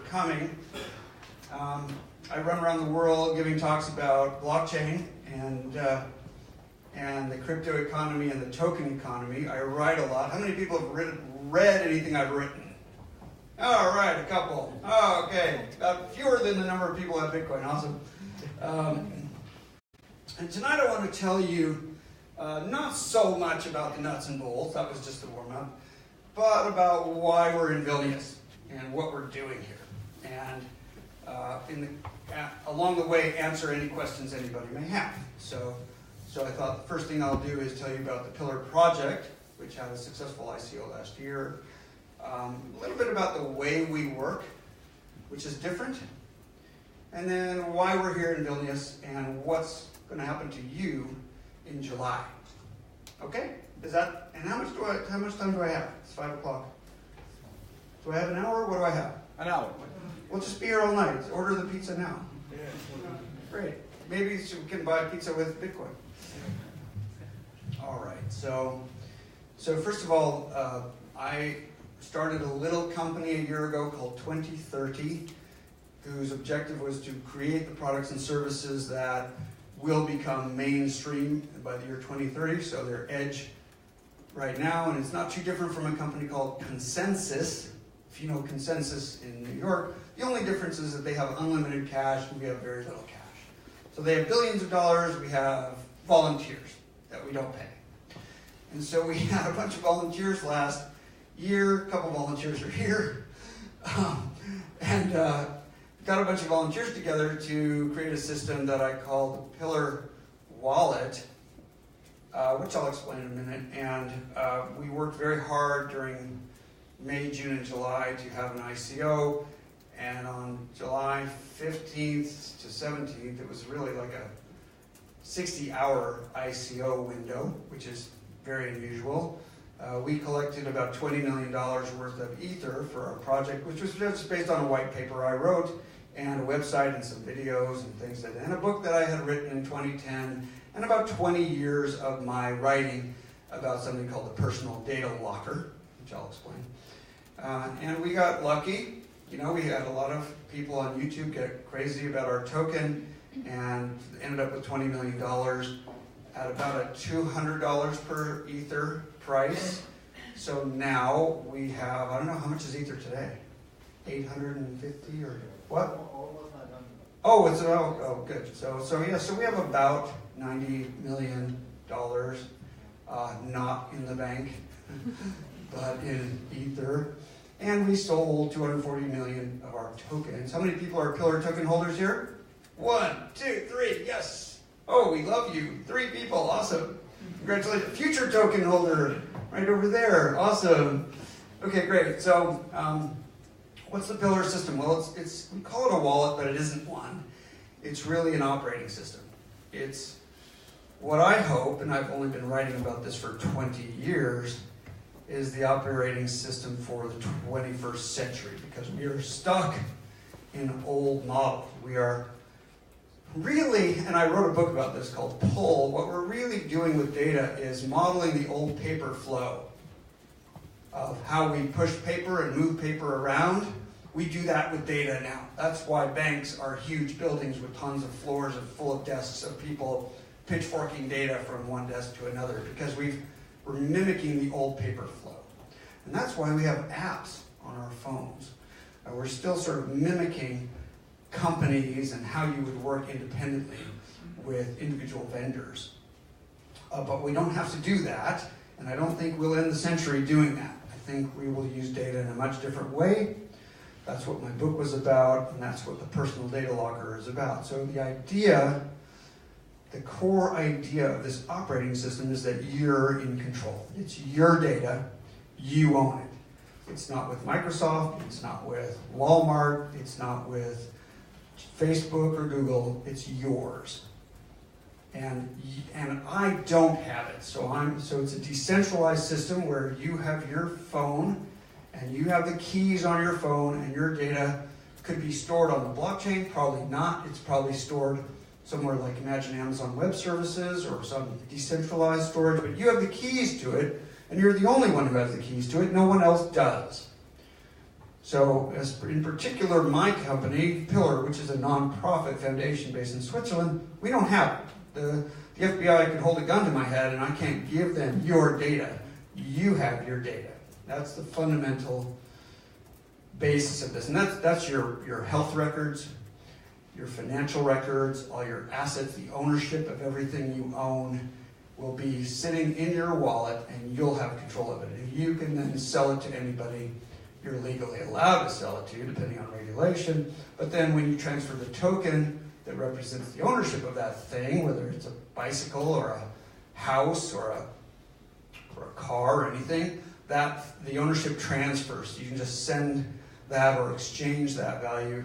coming. I run around the world giving talks about blockchain and the crypto economy and the token economy. I write a lot. How many people have read anything I've written? All right, a couple. Oh, okay. About fewer than the number of people who have Bitcoin. Awesome. And tonight I want to tell you not so much about the nuts and bolts, that was just the warm-up, but about why we're in Vilnius and what we're doing here. And along the way, answer any questions anybody may have. So I thought the first thing I'll do is tell you about the Pillar project, which had a successful ICO last year. A little bit about the way we work, which is different. And then why we're here in Vilnius and what's going to happen to you in July. Okay? Is that, and how much time do I have? It's 5 o'clock. Do I have an hour? What do I have? An hour. We'll just be here all night. Order the pizza now. Yeah. Great. Maybe we can buy pizza with Bitcoin. All right. So first of all, I started a little company a year ago called 2030, whose objective was to create the products and services that will become mainstream by the year 2030. So they're edge right now, and it's not too different from a company called Consensus. If you know Consensus in New York, the only difference is that they have unlimited cash and we have very little cash. So they have billions of dollars, we have volunteers that we don't pay. And so we had a bunch of volunteers last year, a couple volunteers are here, and got a bunch of volunteers together to create a system that I call the Pillar Wallet, which I'll explain in a minute. And we worked very hard during May, June, and July to have an ICO. And on July 15th to 17th, it was really like a 60-hour ICO window, which is very unusual. We collected about $20 million worth of Ether for our project, which was just based on a white paper I wrote, and a website and some videos and things like that, and a book that I had written in 2010, and about 20 years of my writing about something called the personal data locker, which I'll explain. And we got lucky. You know, we had a lot of people on YouTube get crazy about our token, and ended up with $20 million at about a $200 per Ether price. So now we have, I don't know, how much is Ether today? 850 or what? Oh, it's good. So we have about $90 million, not in the bank, but in Ether. And we sold 240 million of our tokens. How many people are Pillar token holders here? 1, 2, 3, yes. Oh, we love you. 3 people, awesome. Congratulations. Future token holder, right over there, awesome. Okay, great. So, what's the Pillar system? Well, we call it a wallet, but it isn't one. It's really an operating system. It's what I hope, and I've only been writing about this for 20 years, is the operating system for the 21st century, because we are stuck in old models. We are really, and I wrote a book about this called Pull, what we're really doing with data is modeling the old paper flow of how we push paper and move paper around. We do that with data now. That's why banks are huge buildings with tons of floors and full of desks of people pitchforking data from one desk to another, because we're mimicking the old paper flow. And that's why we have apps on our phones. We're still sort of mimicking companies and how you would work independently with individual vendors. But we don't have to do that, and I don't think we'll end the century doing that. I think we will use data in a much different way. That's what my book was about, and that's what the personal data locker is about. So the core idea of this operating system is that you're in control. It's your data, you own it. It's not with Microsoft, it's not with Walmart, it's not with Facebook or Google, it's yours. And I don't have it. So it's a decentralized system where you have your phone and you have the keys on your phone, and your data could be stored on the blockchain, probably not. It's probably stored somewhere like, imagine Amazon Web Services or some decentralized storage, but you have the keys to it, and you're the only one who has the keys to it. No one else does. So, in particular, my company, Pillar, which is a non-profit foundation based in Switzerland, we don't have it. The FBI could hold a gun to my head and I can't give them your data. You have your data. That's the fundamental basis of this. And that's your health records, your financial records, all your assets, the ownership of everything you own will be sitting in your wallet and you'll have control of it. And you can then sell it to anybody you're legally allowed to sell it to, depending on regulation. But then when you transfer the token that represents the ownership of that thing, whether it's a bicycle or a house or a car or anything, that the ownership transfers. You can just send that or exchange that value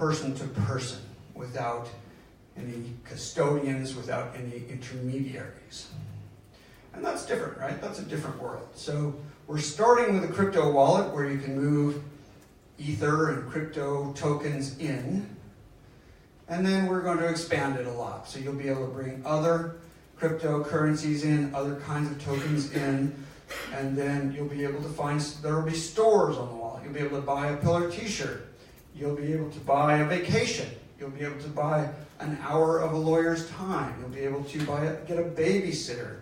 person to person without any custodians, without any intermediaries. And that's different, right? That's a different world. So we're starting with a crypto wallet where you can move Ether and crypto tokens in. And then we're going to expand it a lot. So you'll be able to bring other cryptocurrencies in, other kinds of tokens in, and then you'll be able to find, there will be stores on the wallet. You'll be able to buy a Pillar t-shirt. You'll be able to buy a vacation. You'll be able to buy an hour of a lawyer's time. You'll be able to get a babysitter.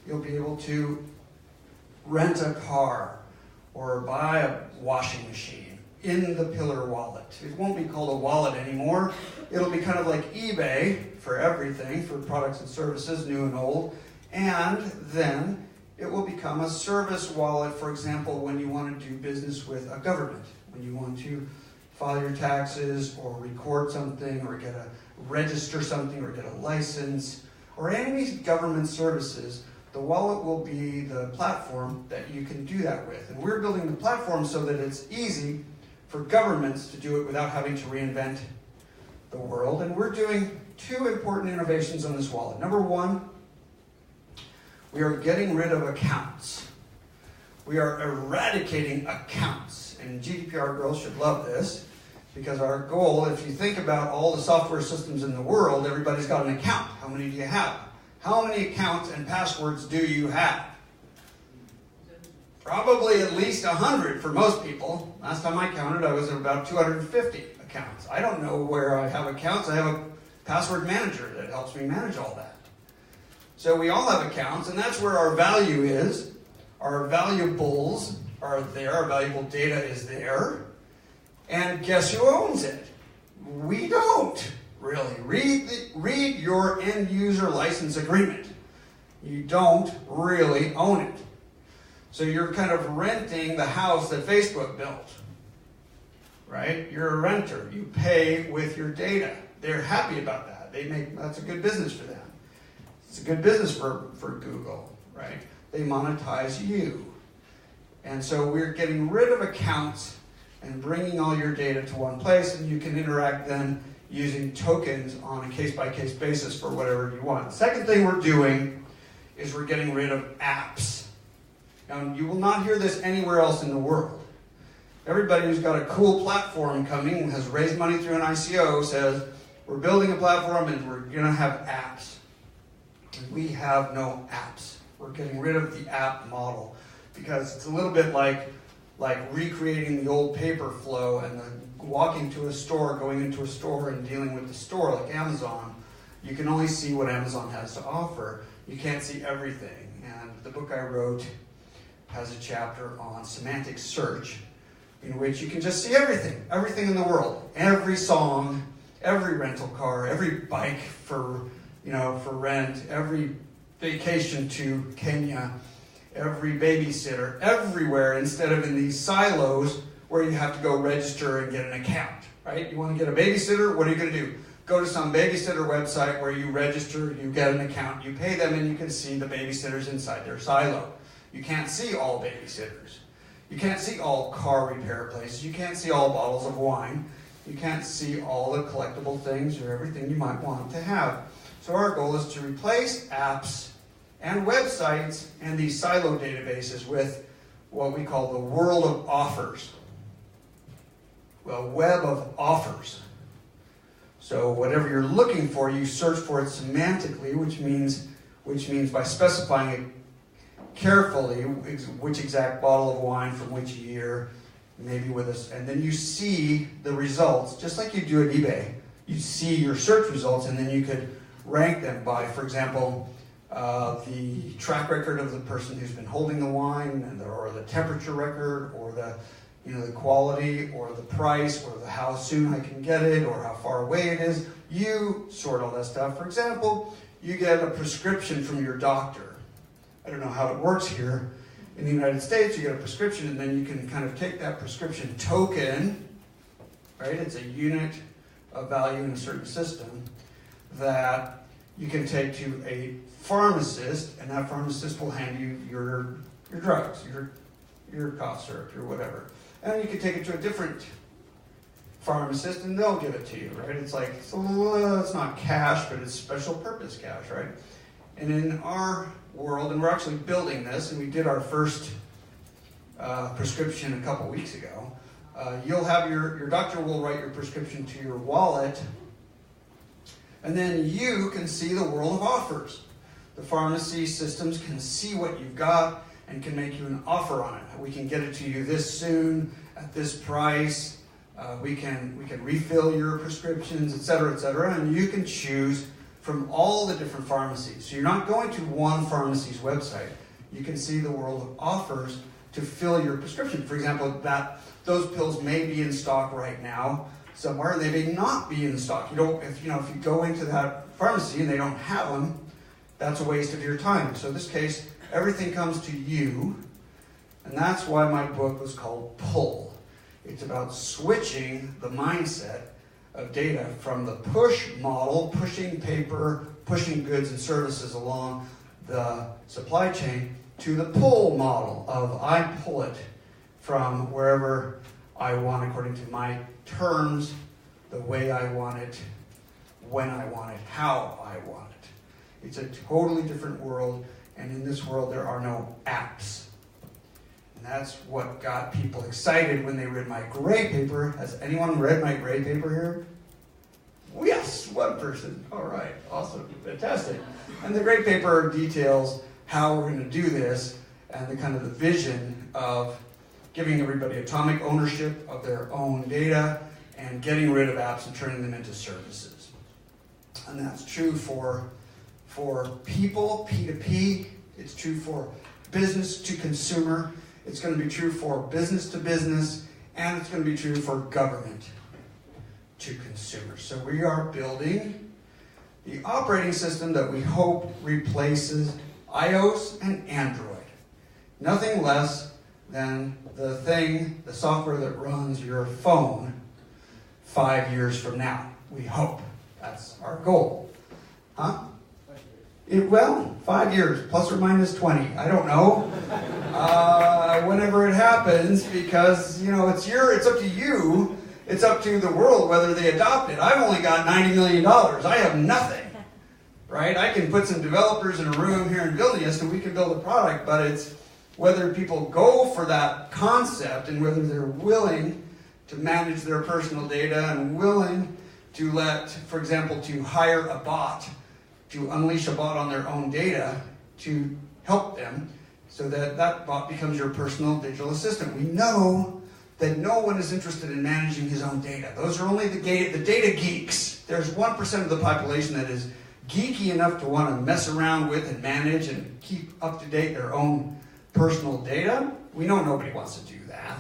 You'll be able to rent a car or buy a washing machine in the Pillar wallet. It won't be called a wallet anymore. It'll be kind of like eBay for everything, for products and services, new and old. And then it will become a service wallet, for example, when you want to do business with a government, when you want to file your taxes or record something or register something or get a license or any government services. The wallet will be the platform that you can do that with. And we're building the platform so that it's easy for governments to do it without having to reinvent the world. And we're doing two important innovations on this wallet. Number one, we are getting rid of accounts. We are eradicating accounts. And GDPR girls should love this because our goal, if you think about all the software systems in the world, everybody's got an account. How many do you have? How many accounts and passwords do you have? Probably at least 100 for most people. Last time I counted, I was at about 250 accounts. I don't know where I have accounts. I have a password manager that helps me manage all that. So we all have accounts, and that's where our value is. Our valuables are there. Our valuable data is there. And guess who owns it? We don't. Really, read your end user license agreement. You don't really own it. So you're kind of renting the house that Facebook built, right? You're a renter. You pay with your data. They're happy about that. That's a good business for them. It's a good business for Google, right? They monetize you. And so we're getting rid of accounts and bringing all your data to one place, and you can interact then using tokens on a case-by-case basis for whatever you want. The second thing we're doing is we're getting rid of apps. Now, you will not hear this anywhere else in the world. Everybody who's got a cool platform coming, has raised money through an ICO, says, we're building a platform and we're going to have apps. We have no apps. We're getting rid of the app model because it's a little bit like recreating the old paper flow and walking to a store, going into a store and dealing with the store like Amazon. You can only see what Amazon has to offer. You can't see everything. And the book I wrote has a chapter on semantic search in which you can just see everything in the world. Every song, every rental car, every bike for rent, every vacation to Kenya, every babysitter, everywhere, instead of in these silos where you have to go register and get an account, right? You want to get a babysitter, what are you going to do? Go to some babysitter website where you register, you get an account, you pay them, and you can see the babysitters inside their silo. You can't see all babysitters. You can't see all car repair places. You can't see all bottles of wine. You can't see all the collectible things or everything you might want to have. So our goal is to replace apps and websites and these silo databases with what we call the world of offers. Well, web of offers. So whatever you're looking for, you search for it semantically, which means by specifying it carefully, which exact bottle of wine from which year, maybe with us, and then you see the results, just like you do at eBay. You see your search results, and then you could rank them by, for example, the track record of the person who's been holding the wine, or the temperature record, or the quality, or the price, or how soon I can get it, or how far away it is. You sort all that stuff. For example, you get a prescription from your doctor. I don't know how it works here. In the United States, you get a prescription, and then you can kind of take that prescription token, right? It's a unit of value in a certain system that you can take to a pharmacist, and that pharmacist will hand you your drugs, your cough syrup, your whatever. And you can take it to a different pharmacist, and they'll give it to you, right? It's like, it's not cash, but it's special purpose cash, right? And in our world, and we're actually building this, and we did our first prescription a couple weeks ago, you'll have your doctor will write your prescription to your wallet, and then you can see the world of offers. The pharmacy systems can see what you've got and can make you an offer on it. We can get it to you this soon, at this price. We can refill your prescriptions, et cetera, and you can choose from all the different pharmacies. So you're not going to one pharmacy's website. You can see the world of offers to fill your prescription. For example, those pills may be in stock right now somewhere, and they may not be in stock. If you go into that pharmacy and they don't have them, that's a waste of your time. So in this case, everything comes to you, and that's why my book was called Pull. It's about switching the mindset of data from the push model, pushing paper, pushing goods and services along the supply chain, to the pull model of I pull it from wherever I want, according to my terms, the way I want it, when I want it, how I want it. It's a totally different world, and in this world there are no apps. And that's what got people excited when they read my gray paper. Has anyone read my gray paper here? Yes, one person. All right, awesome, fantastic. And the gray paper details how we're going to do this, and the kind of the vision of giving everybody atomic ownership of their own data and getting rid of apps and turning them into services. And that's true for people, P2P. It's true for business to consumer. It's going to be true for business to business, and it's going to be true for government to consumers. So we are building the operating system that we hope replaces iOS and Android. Nothing less than the software that runs your phone 5 years from now. We hope. That's our goal. Huh? 5 years, plus or minus 20. I don't know. Whenever it happens, because, it's up to you. It's up to the world whether they adopt it. I've only got $90 million. I have nothing, right? I can put some developers in a room here in Vilnius and we can build a product, but it's whether people go for that concept and whether they're willing to manage their personal data and willing to for example, to hire a bot, to unleash a bot on their own data to help them so that bot becomes your personal digital assistant. We know that no one is interested in managing his own data. Those are only the data geeks. There's 1% of the population that is geeky enough to want to mess around with and manage and keep up to date their own personal data. We know nobody wants to do that.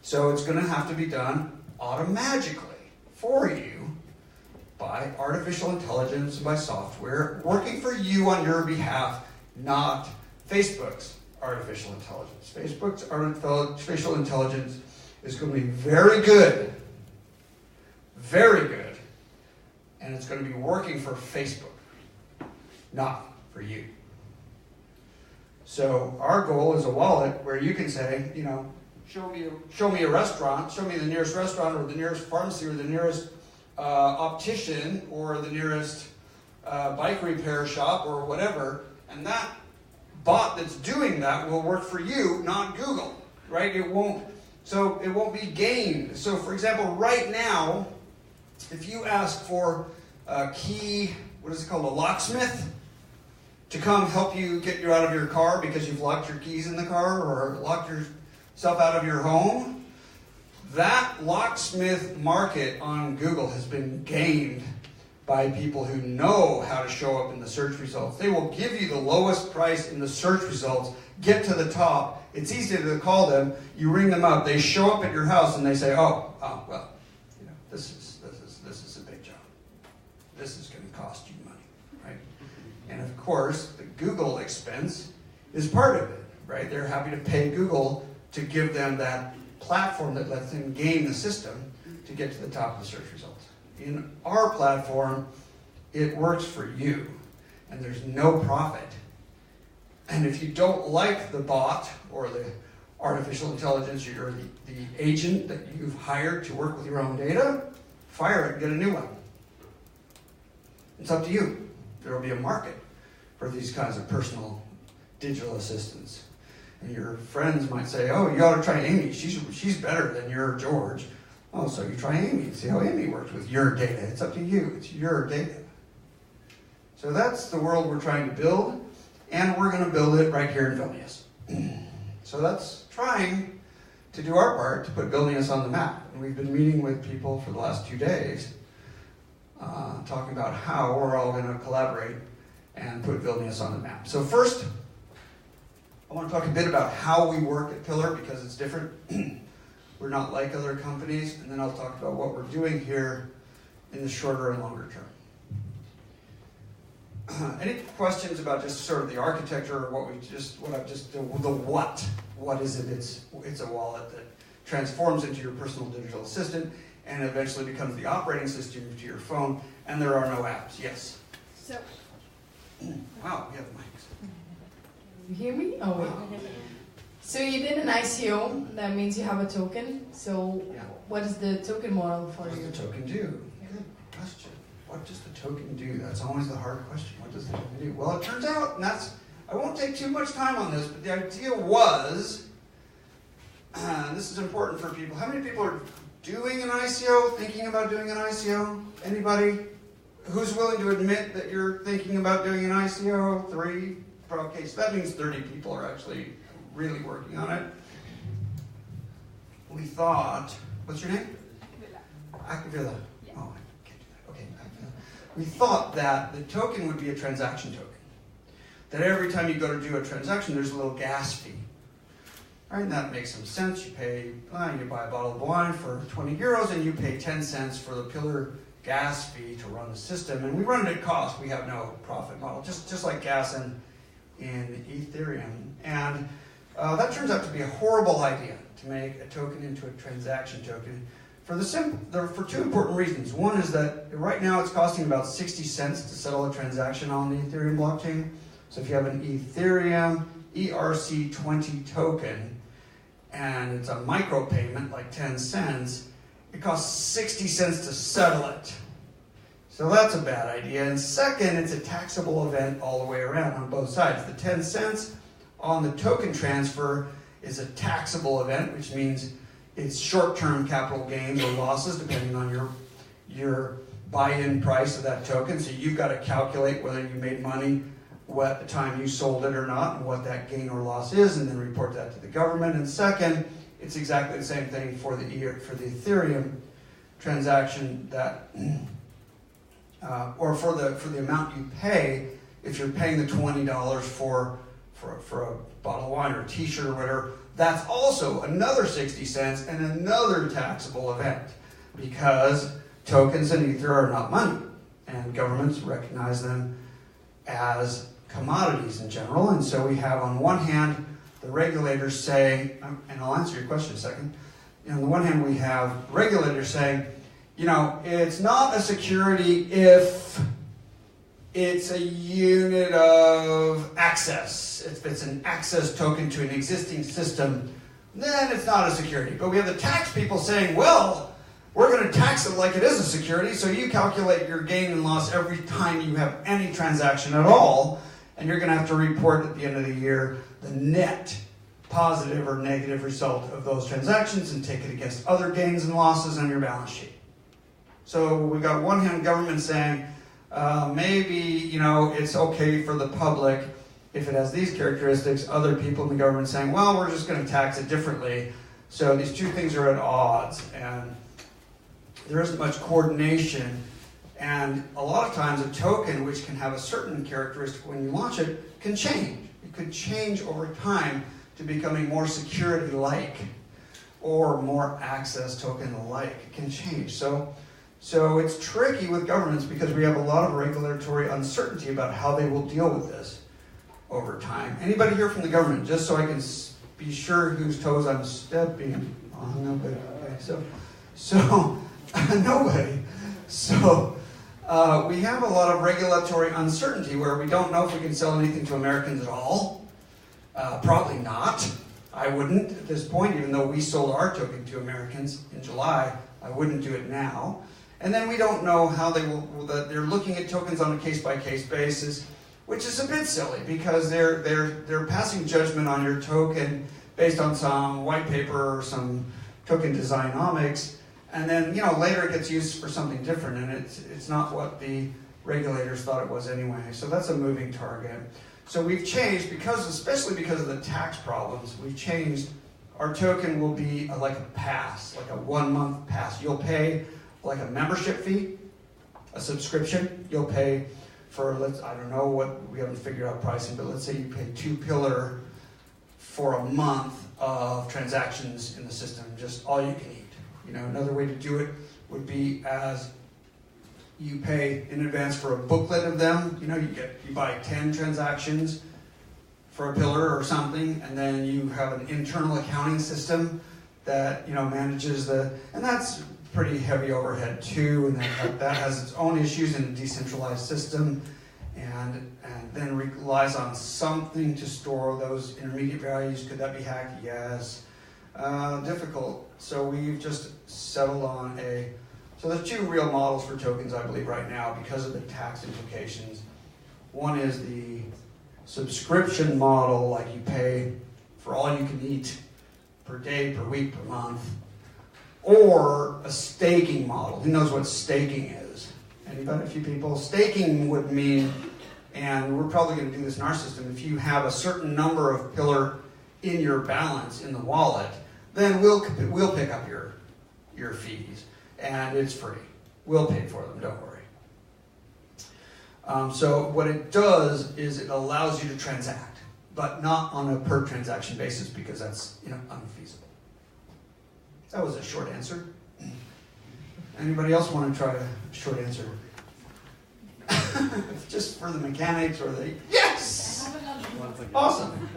So it's going to have to be done automatically for you by artificial intelligence, by software, working for you on your behalf, not Facebook's artificial intelligence. Facebook's artificial intelligence is going to be very good, and it's going to be working for Facebook, not for you. So our goal is a wallet where you can say, show me a restaurant, show me the nearest restaurant or the nearest pharmacy or the nearest optician or the nearest bike repair shop or whatever, and that bot that's doing that will work for you, not Google, right? It won't be gamed. So for example, right now, if you ask for a key, a locksmith, to come help you get you out of your car because you've locked your keys in the car or locked yourself out of your home, That locksmith market on Google has been gained by people who know how to show up in the search results. They will give you the lowest price in the search results, get to the top. It's easy to call them. You ring them up. They show up at your house and they say, well, you know, this is a big job. This is going to cost you money, right? And of course, the Google expense is part of it, right? They're happy to pay Google to give them that platform that lets them game the system to get to the top of the search results. In our platform, it works for you, and there's no profit. And if you don't like the bot or the artificial intelligence or the agent that you've hired to work with your own data, fire it and get a new one. It's up to you. There will be a market for these kinds of personal digital assistants. And your friends might say, oh, you ought to try Amy. She's better than your George. Oh, so you try Amy. See how Amy works with your data. It's up to you. It's your data. So that's the world we're trying to build, and we're going to build it right here in Vilnius. So that's trying to do our part to put Vilnius on the map. And we've been meeting with people for the last 2 days, talking about how we're all going to collaborate and put Vilnius on the map. So first, I want to talk a bit about how we work at Pillar, because it's different. We're not like other companies, and then I'll talk about what we're doing here in the shorter and longer term. Any questions about just sort of the architecture, or the what? What is it? It's a wallet that transforms into your personal digital assistant and eventually becomes the operating system to your phone, and there are no apps. Yes? So, wow, we have mics. You hear me? Oh, wait. So you did an ICO, that means you have a token. So Yeah. what is the token model for What does you? the token do? Good question. What does the token do? That's always the hard question. What does the token do? Well, it turns out, and I won't take too much time on this, but the idea was, this is important for people. How many people are doing an ICO, thinking about doing an ICO? Anybody? Who's willing to admit that you're thinking about doing an ICO? 3? Okay, so that means 30 people are actually really working on it. We thought, what's your name? Akavilla. Yeah. Oh, I can't do that. Okay, Akavilla. We thought that the token would be a transaction token. That every time you go to do a transaction, there's a little gas fee. Right, and that makes some sense. You buy a bottle of wine for 20 euros and you pay 10 cents for the Pillar gas fee to run the system. And we run it at cost. We have no profit model, just like gas in Ethereum. And that turns out to be a horrible idea, to make a token into a transaction token, for 2 important reasons. One is that right now it's costing about 60 cents to settle a transaction on the Ethereum blockchain. So if you have an Ethereum ERC20 token, and it's a micropayment, like 10 cents, it costs 60 cents to settle it. So that's a bad idea. And second, it's a taxable event all the way around on both sides. The 10 cents on the token transfer is a taxable event, which means it's short-term capital gains or losses depending on your buy-in price of that token. So you've got to calculate whether you made money at the time you sold it or not, and what that gain or loss is, and then report that to the government. And second, it's exactly the same thing for the Ethereum transaction, that or for the amount you pay. If you're paying the $20 for a bottle of wine or a t-shirt or whatever, that's also another 60 cents and another taxable event, because tokens and Ether are not money, and governments recognize them as commodities in general. And so we have, on one hand, the regulators say, and I'll answer your question in a second. On the one hand, we have regulators saying, it's not a security if it's a unit of access. If it's an access token to an existing system, then it's not a security. But we have the tax people saying, well, we're going to tax it like it is a security, so you calculate your gain and loss every time you have any transaction at all, and you're going to have to report at the end of the year the net positive or negative result of those transactions and take it against other gains and losses on your balance sheet. So we've got one hand government saying, maybe it's okay for the public if it has these characteristics. Other people in the government saying, well, we're just going to tax it differently So these two things are at odds, and there isn't much coordination. And a lot of times a token, which can have a certain characteristic when you launch it, can change. It could change over time to becoming more security-like or more access token-like. It can change. So it's tricky with governments because we have a lot of regulatory uncertainty about how they will deal with this over time. Anybody here from the government, just so I can be sure whose toes I'm stepping on? Nobody. Okay, so nobody. So we have a lot of regulatory uncertainty where we don't know if we can sell anything to Americans at all. Probably not. I wouldn't at this point, even though we sold our token to Americans in July. I wouldn't do it now. And then we don't know how they will. They're looking at tokens on a case-by-case basis, which is a bit silly because they're passing judgment on your token based on some white paper or some token designomics, and then later it gets used for something different, and it's not what the regulators thought it was anyway. So that's a moving target. So we've changed especially because of the tax problems. We've changed. Our token will be like a pass, like a 1-month pass. You'll pay like a membership fee, a subscription. You'll pay for, I don't know what, we haven't figured out pricing, but let's say you pay 2 pillar for a month of transactions in the system, just all you can eat. Another way to do it would be as you pay in advance for a booklet of them. You buy 10 transactions for a pillar or something, and then you have an internal accounting system that manages and that's pretty heavy overhead too, and that has its own issues in a decentralized system, and then relies on something to store those intermediate values. Could that be hacked? Yes. Difficult. So we've just settled on so there's 2 real models for tokens, I believe, right now because of the tax implications. One is the subscription model, like you pay for all you can eat per day, per week, per month, or a staking model. Who knows what staking is? Anybody? A few people? Staking would mean, and we're probably going to do this in our system, if you have a certain number of pillar in your balance in the wallet, then we'll pick up your fees, and it's free. We'll pay for them, don't worry. So what it does is it allows you to transact, but not on a per transaction basis because that's unfeasible. That was a short answer. Anybody else want to try a short answer? Just for the mechanics or the... Yes! I have another one. Awesome.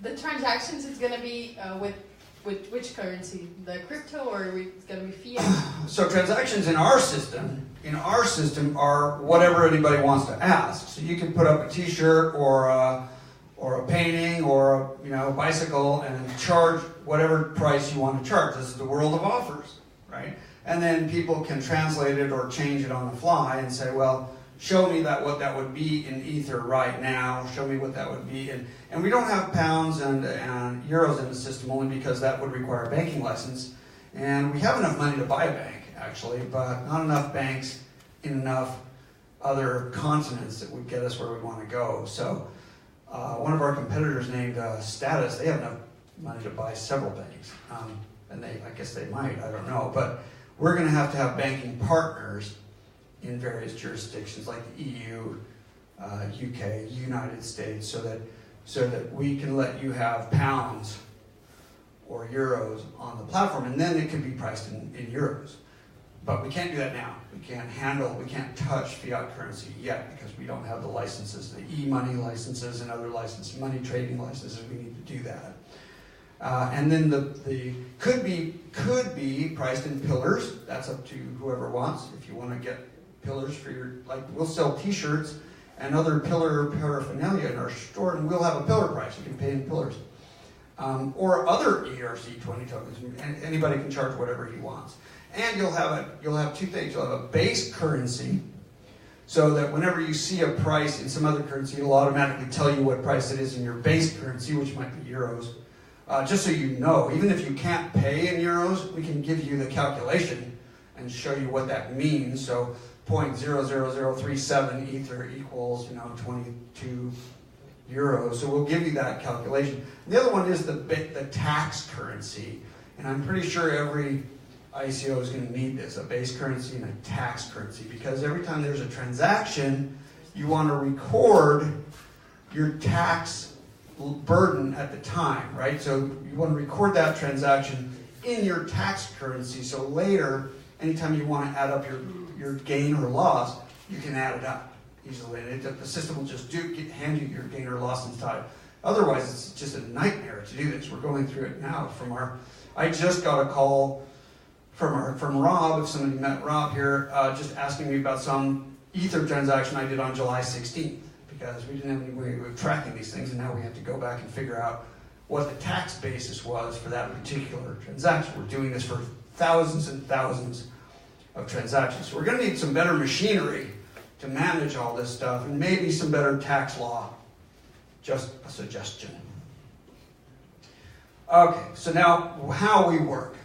The transactions is going to be with which currency? The crypto, or it's going to be fiat? So transactions in our system are whatever anybody wants to ask. So you can put up a T-shirt or a painting or a bicycle and charge whatever price you want to charge. This is the world of offers, right? And then people can translate it or change it on the fly and say, well, show me what that would be in Ether right now. Show me what that would be. And we don't have pounds and euros in the system only because that would require a banking license. And we have enough money to buy a bank, actually, but not enough banks in enough other continents that would get us where we want to go. So one of our competitors named Status, they have enough money to buy several banks. And I guess they might, I don't know. But we're going to have banking partners in various jurisdictions like the EU, UK, United States, so that we can let you have pounds or euros on the platform, and then it can be priced in euros. But we can't do that now. We can't touch fiat currency yet because we don't have the licenses, the e-money licenses and other licenses, money trading licenses. We need to do that. And then the could be priced in pillars. That's up to whoever wants. If you want to get pillars for we'll sell T-shirts and other pillar paraphernalia in our store, and we'll have a pillar price. You can pay in pillars. Or other ERC20 tokens. Anybody can charge whatever he wants. And you'll have 2 things. You'll have a base currency, so that whenever you see a price in some other currency, it'll automatically tell you what price it is in your base currency, which might be euros. Just so you know, even if you can't pay in euros, we can give you the calculation and show you what that means. So 0.00037 Ether equals 22 euros. So we'll give you that calculation. The other one is the tax currency. And I'm pretty sure every ICO is going to need this, a base currency and a tax currency, because every time there's a transaction, you want to record your tax burden at the time, right? So you want to record that transaction in your tax currency, so later, anytime you want to add up your gain or loss, you can add it up easily. And the system will just hand you your gain or loss inside. Otherwise, it's just a nightmare to do this. We're going through it now I just got a call from Rob, if somebody met Rob here, just asking me about some Ether transaction I did on July 16th, because we didn't have any way of tracking these things, and now we have to go back and figure out what the tax basis was for that particular transaction. We're doing this for thousands and thousands of transactions. So we're going to need some better machinery to manage all this stuff, and maybe some better tax law. Just a suggestion. Okay, so now how we work.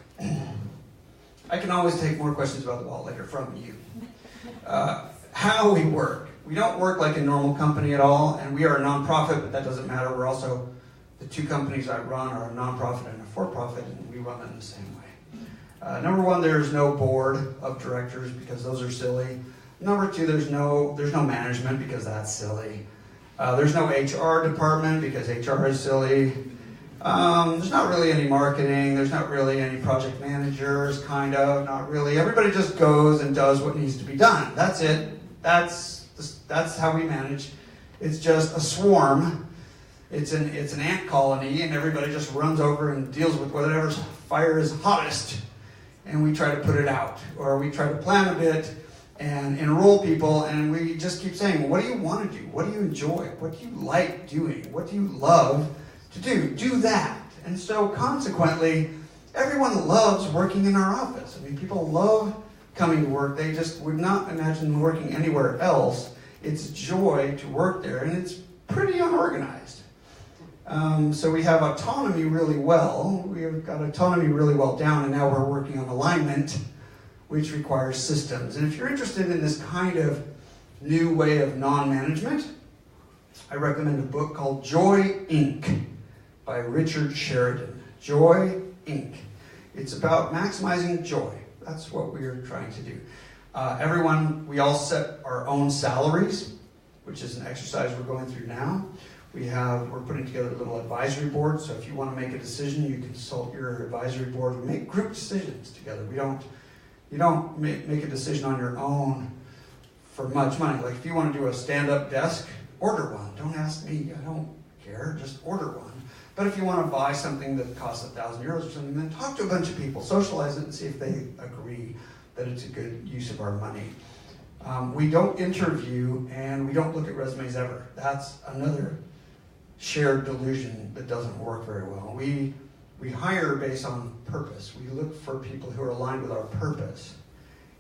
I can always take more questions about the wallet later from you. How we work. We don't work like a normal company at all, and we are a nonprofit, but that doesn't matter. We're also, the two companies I run are a nonprofit and a for-profit, and we run them the same way. Number one, there's no board of directors because those are silly. Number two, there's no management because that's silly. There's no HR department because HR is silly. There's not really any marketing. There's not really any project managers, kind of, not really. Everybody just goes and does what needs to be done. That's it. That's how we manage. It's just a swarm. It's an ant colony, and everybody just runs over and deals with whatever's fire is hottest, and we try to put it out, or we try to plan a bit and enroll people, and we just keep saying, what do you want to do? What do you enjoy? What do you like doing? What do you love to do? Do that. And so consequently, everyone loves working in our office. I mean, people love coming to work. They just would not imagine working anywhere else. It's joy to work there, and it's pretty unorganized. So we have autonomy really well. We've got autonomy really well down, and now we're working on alignment, which requires systems. And if you're interested in this kind of new way of non-management, I recommend a book called Joy, Inc. by Richard Sheridan. Joy, Inc. It's about maximizing joy. That's what we're trying to do. We all set our own salaries, which is an exercise we're going through now. We're putting together a little advisory board, so if you want to make a decision, you consult your advisory board. We make group decisions together. You don't make a decision on your own for much money. Like if you want to do a stand-up desk, order one. Don't ask me. I don't care. Just order one. But if you want to buy something that costs €1,000 or something, then talk to a bunch of people, socialize it, and see if they agree that it's a good use of our money. We don't interview, and we don't look at resumes ever. That's another shared delusion that doesn't work very well. We hire based on purpose. We look for people who are aligned with our purpose,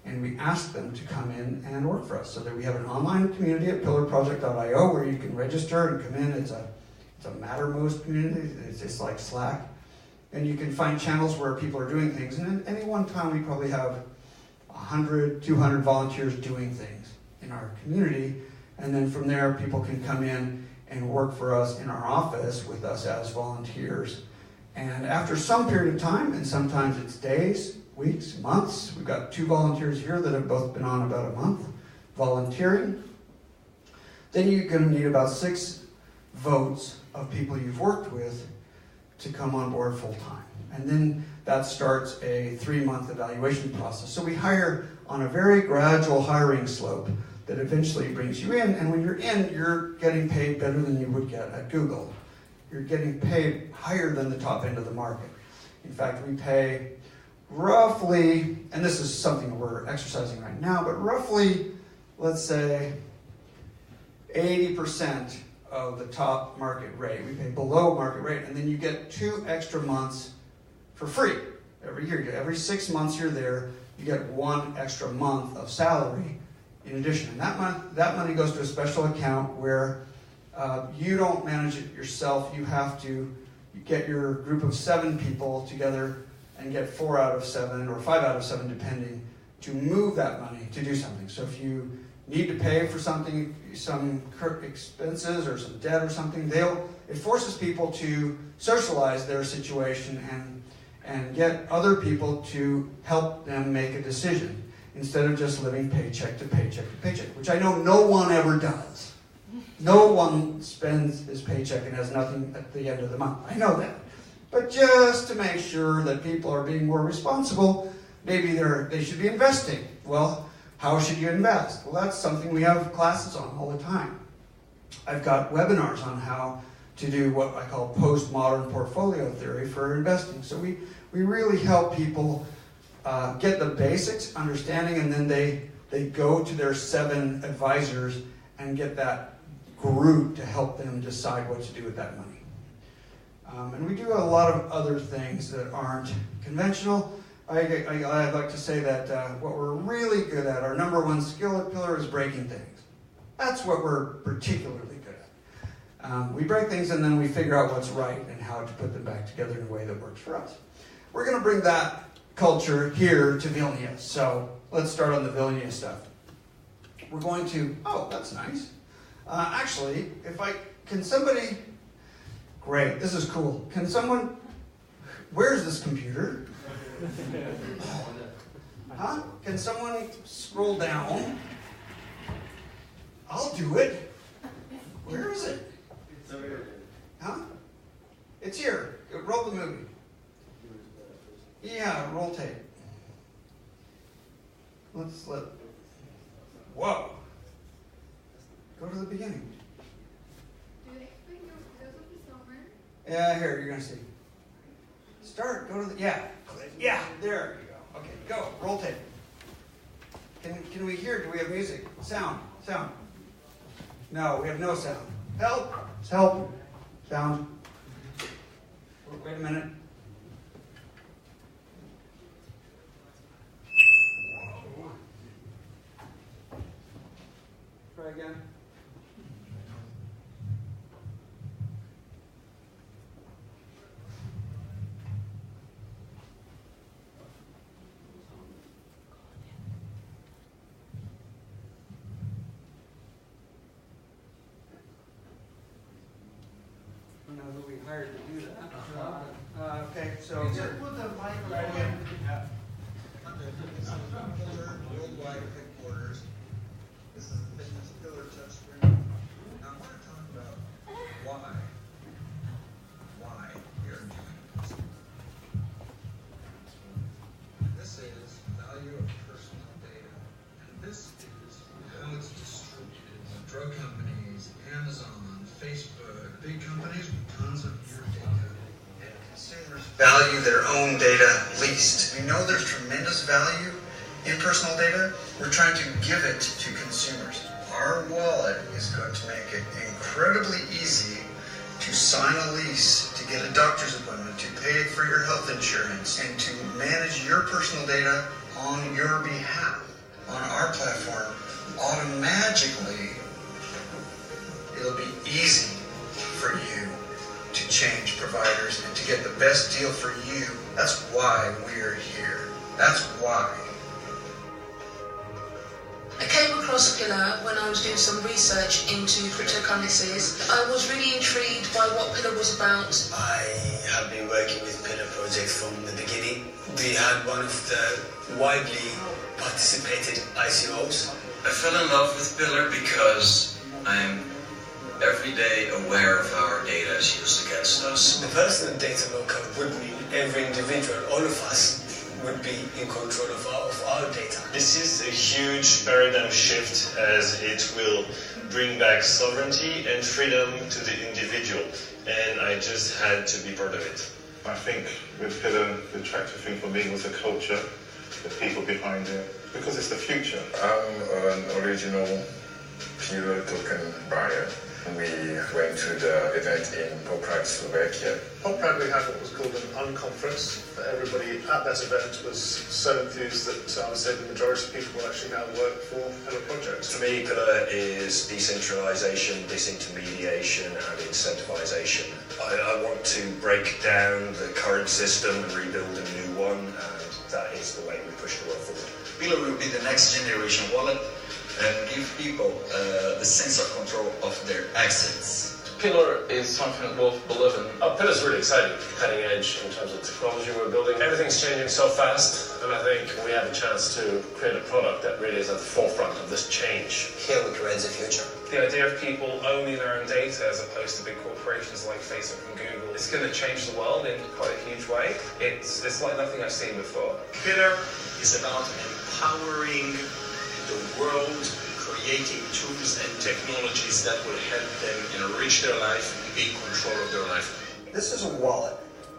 and we ask them to come in and work for us. So that we have an online community at pillarproject.io where you can register and come in. It's a Mattermost community. It's just like Slack. And you can find channels where people are doing things. And at any one time, we probably have 100, 200 volunteers doing things in our community. And then from there, people can come in and work for us in our office with us as volunteers. And after some period of time, and sometimes it's days, weeks, months, we've got 2 volunteers here that have both been on about a month volunteering. Then you're going to need about 6 votes of people you've worked with to come on board full time. And then that starts a 3-month evaluation process. So we hire on a very gradual hiring slope that eventually brings you in. And when you're in, you're getting paid better than you would get at Google. You're getting paid higher than the top end of the market. In fact, we pay roughly, and this is something we're exercising right now, but roughly, let's say, 80% of the top market rate. We pay below market rate, and then you get 2 extra months for free every year. Every 6 months you're there, you get 1 extra month of salary in addition. And that money goes to a special account where you don't manage it yourself. You have to get your group of 7 people together and get 4 out of 7 or 5 out of 7, depending, to move that money to do something. So if you need to pay for something, some expenses or some debt or something, it forces people to socialize their situation and get other people to help them make a decision instead of just living paycheck to paycheck to paycheck, which I know no one ever does. No one spends his paycheck and has nothing at the end of the month. I know that. But just to make sure that people are being more responsible, maybe they should be investing. Well, how should you invest? Well, that's something we have classes on all the time. I've got webinars on how to do what I call postmodern portfolio theory for investing. So we really help people get the basics, understanding, and then they go to their 7 advisors and get that group to help them decide what to do with that money. And we do a lot of other things that aren't conventional. I'd like to say that what we're really good at, our number 1 skill pillar is breaking things. That's what we're particularly good at. We break things and then we figure out what's right and how to put them back together in a way that works for us. We're going to bring that culture here to Vilnius. So let's start on the Vilnius stuff. We're going to, oh, that's nice. Actually, can somebody, great, this is cool. Can someone, where's this computer? Huh? Can someone scroll down? I'll do it. Where is it? It's over here. Huh? It's here. Roll the movie. Yeah, roll tape. Whoa. Go to the beginning. Do they explain your skills of the summer? Yeah, here, you're going to see. Start, go to the, yeah, there you go. Okay, go, roll tape. Can we hear, do we have music? Sound. No, we have no sound. Help, sound. Wait a minute. Try again. I don't know who we hired to do that. Okay, so Just put the mic right here. Yeah. Worldwide headquarters. This is the Fitness Pillar touchscreen. Now I want to talk about why we are doing this. This is value of personal data, and this is how it's distributed. Drug companies, Amazon, Facebook, big companies with tons of your data. And consumers value their own data least. We know there's tremendous value in personal data. We're trying to give it to consumers. Our wallet is going to make it incredibly easy to sign a lease, to get a doctor's appointment, to pay for your health insurance, and to manage your personal data on your behalf. On our platform, automatically, it'll be easy for you to change providers and to get the best deal for you. That's why we're here. That's why. I came across Pillar when I was doing some research into cryptocurrencies. I was really intrigued by what Pillar was about. I have been working with Pillar projects from the beginning. We had one of the widely participated ICOs. I fell in love with Pillar because I'm every day aware of how our data is used against us. The personal data lockup would mean every individual, all of us, would be in control of our data. This is a huge paradigm shift as it will bring back sovereignty and freedom to the individual, and I just had to be part of it. I think with Pillar, the attractive thing for me was the culture, the people behind it, because it's the future. I'm an original Pillar token buyer. We went to the event in Poprad, Slovakia. Poprad, we had what was called an unconference. Everybody at that event was so enthused that I would say the majority of people will actually now work for Pillar projects. For me, Pillar is decentralization, disintermediation, and incentivization. I want to break down the current system and rebuild a new one, and that is the way we push the world forward. Pillar will be the next generation wallet. and give people the sense of control of their assets. Pillar is something worth believing. Pillar's really exciting, cutting edge in terms of technology we're building. Everything's changing so fast, and I think we have a chance to create a product that really is at the forefront of this change. Here we create the future. The idea of people owning their own data as opposed to big corporations like Facebook and Google, it's going to change the world in quite a huge way. It's like nothing I've seen before. Pillar is about empowering the world, creating tools and technologies that will help them enrich their life and be in control of their life. This is a wallet.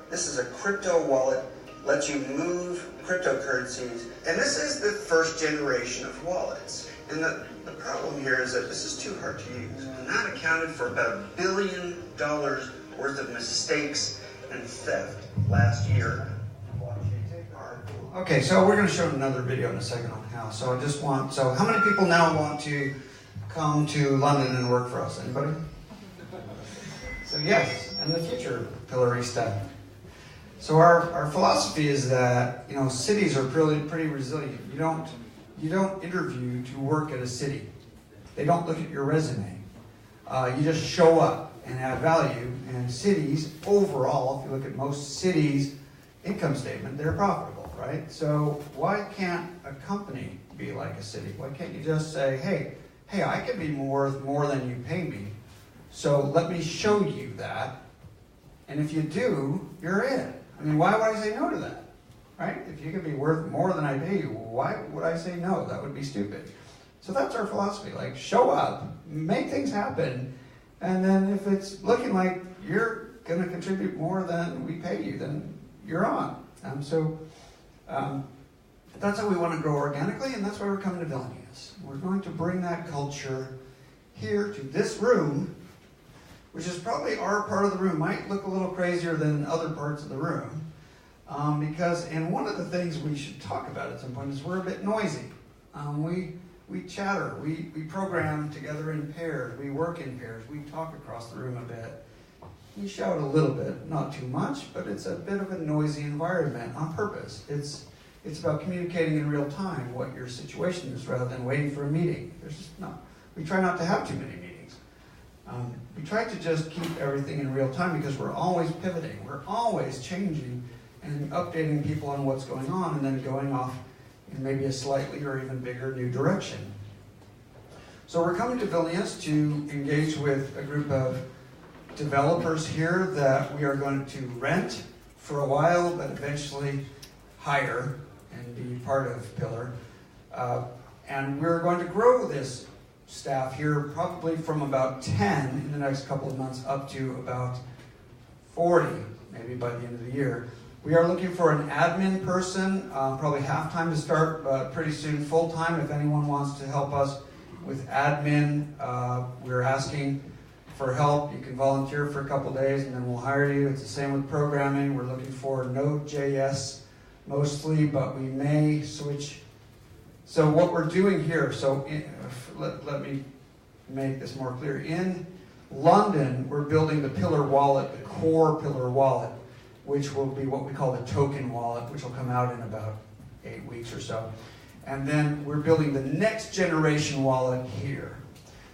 This is a crypto wallet, lets you move cryptocurrencies, and this is the first generation of wallets. And the problem here is that this is too hard to use. And that accounted for about $1 billion worth of mistakes and theft last year. Okay, so we're going to show another video in a second on how. So how many people now want to come to London and work for us? Anybody? So yes, and the future Pillarista. So our philosophy is that, cities are pretty resilient. You don't interview to work at a city. They don't look at your resume. You just show up and add value. And cities, overall, if you look at most cities' income statement, they're profitable, right? So why can't a company be like a city? Why can't you just say, hey, I can be worth more than you pay me, so let me show you that, and if you do, you're in. I mean, why would I say no to that, right? If you can be worth more than I pay you, why would I say no? That would be stupid. So that's our philosophy, like show up, make things happen, and then if it's looking like you're going to contribute more than we pay you, then you're on. That's how we want to grow organically, and that's why we're coming to Vilnius. We're going to bring that culture here to this room, which is probably our part of the room. Might look a little crazier than other parts of the room, and one of the things we should talk about at some point is we're a bit noisy. We chatter, we program together in pairs, we work in pairs, we talk across the room a bit. We shout a little bit, not too much, but it's a bit of a noisy environment on purpose. It's about communicating in real time what your situation is rather than waiting for a meeting. We try not to have too many meetings. We try to just keep everything in real time because we're always pivoting. We're always changing and updating people on what's going on and then going off in maybe a slightly or even bigger new direction. So we're coming to Vilnius to engage with a group of developers here that we are going to rent for a while, but eventually hire and be part of Pillar. And we're going to grow this staff here probably from about 10 in the next couple of months up to about 40, maybe by the end of the year. We are looking for an admin person, probably half-time to start, but pretty soon full-time if anyone wants to help us with admin. We're asking for help. You can volunteer for a couple days and then we'll hire you. It's the same with programming. We're looking for Node.js mostly, but we may switch. So what we're doing here, let me make this more clear. In London, we're building the Pillar wallet, the core Pillar wallet, which will be what we call the token wallet, which will come out in about 8 weeks or so. And then we're building the next generation wallet here.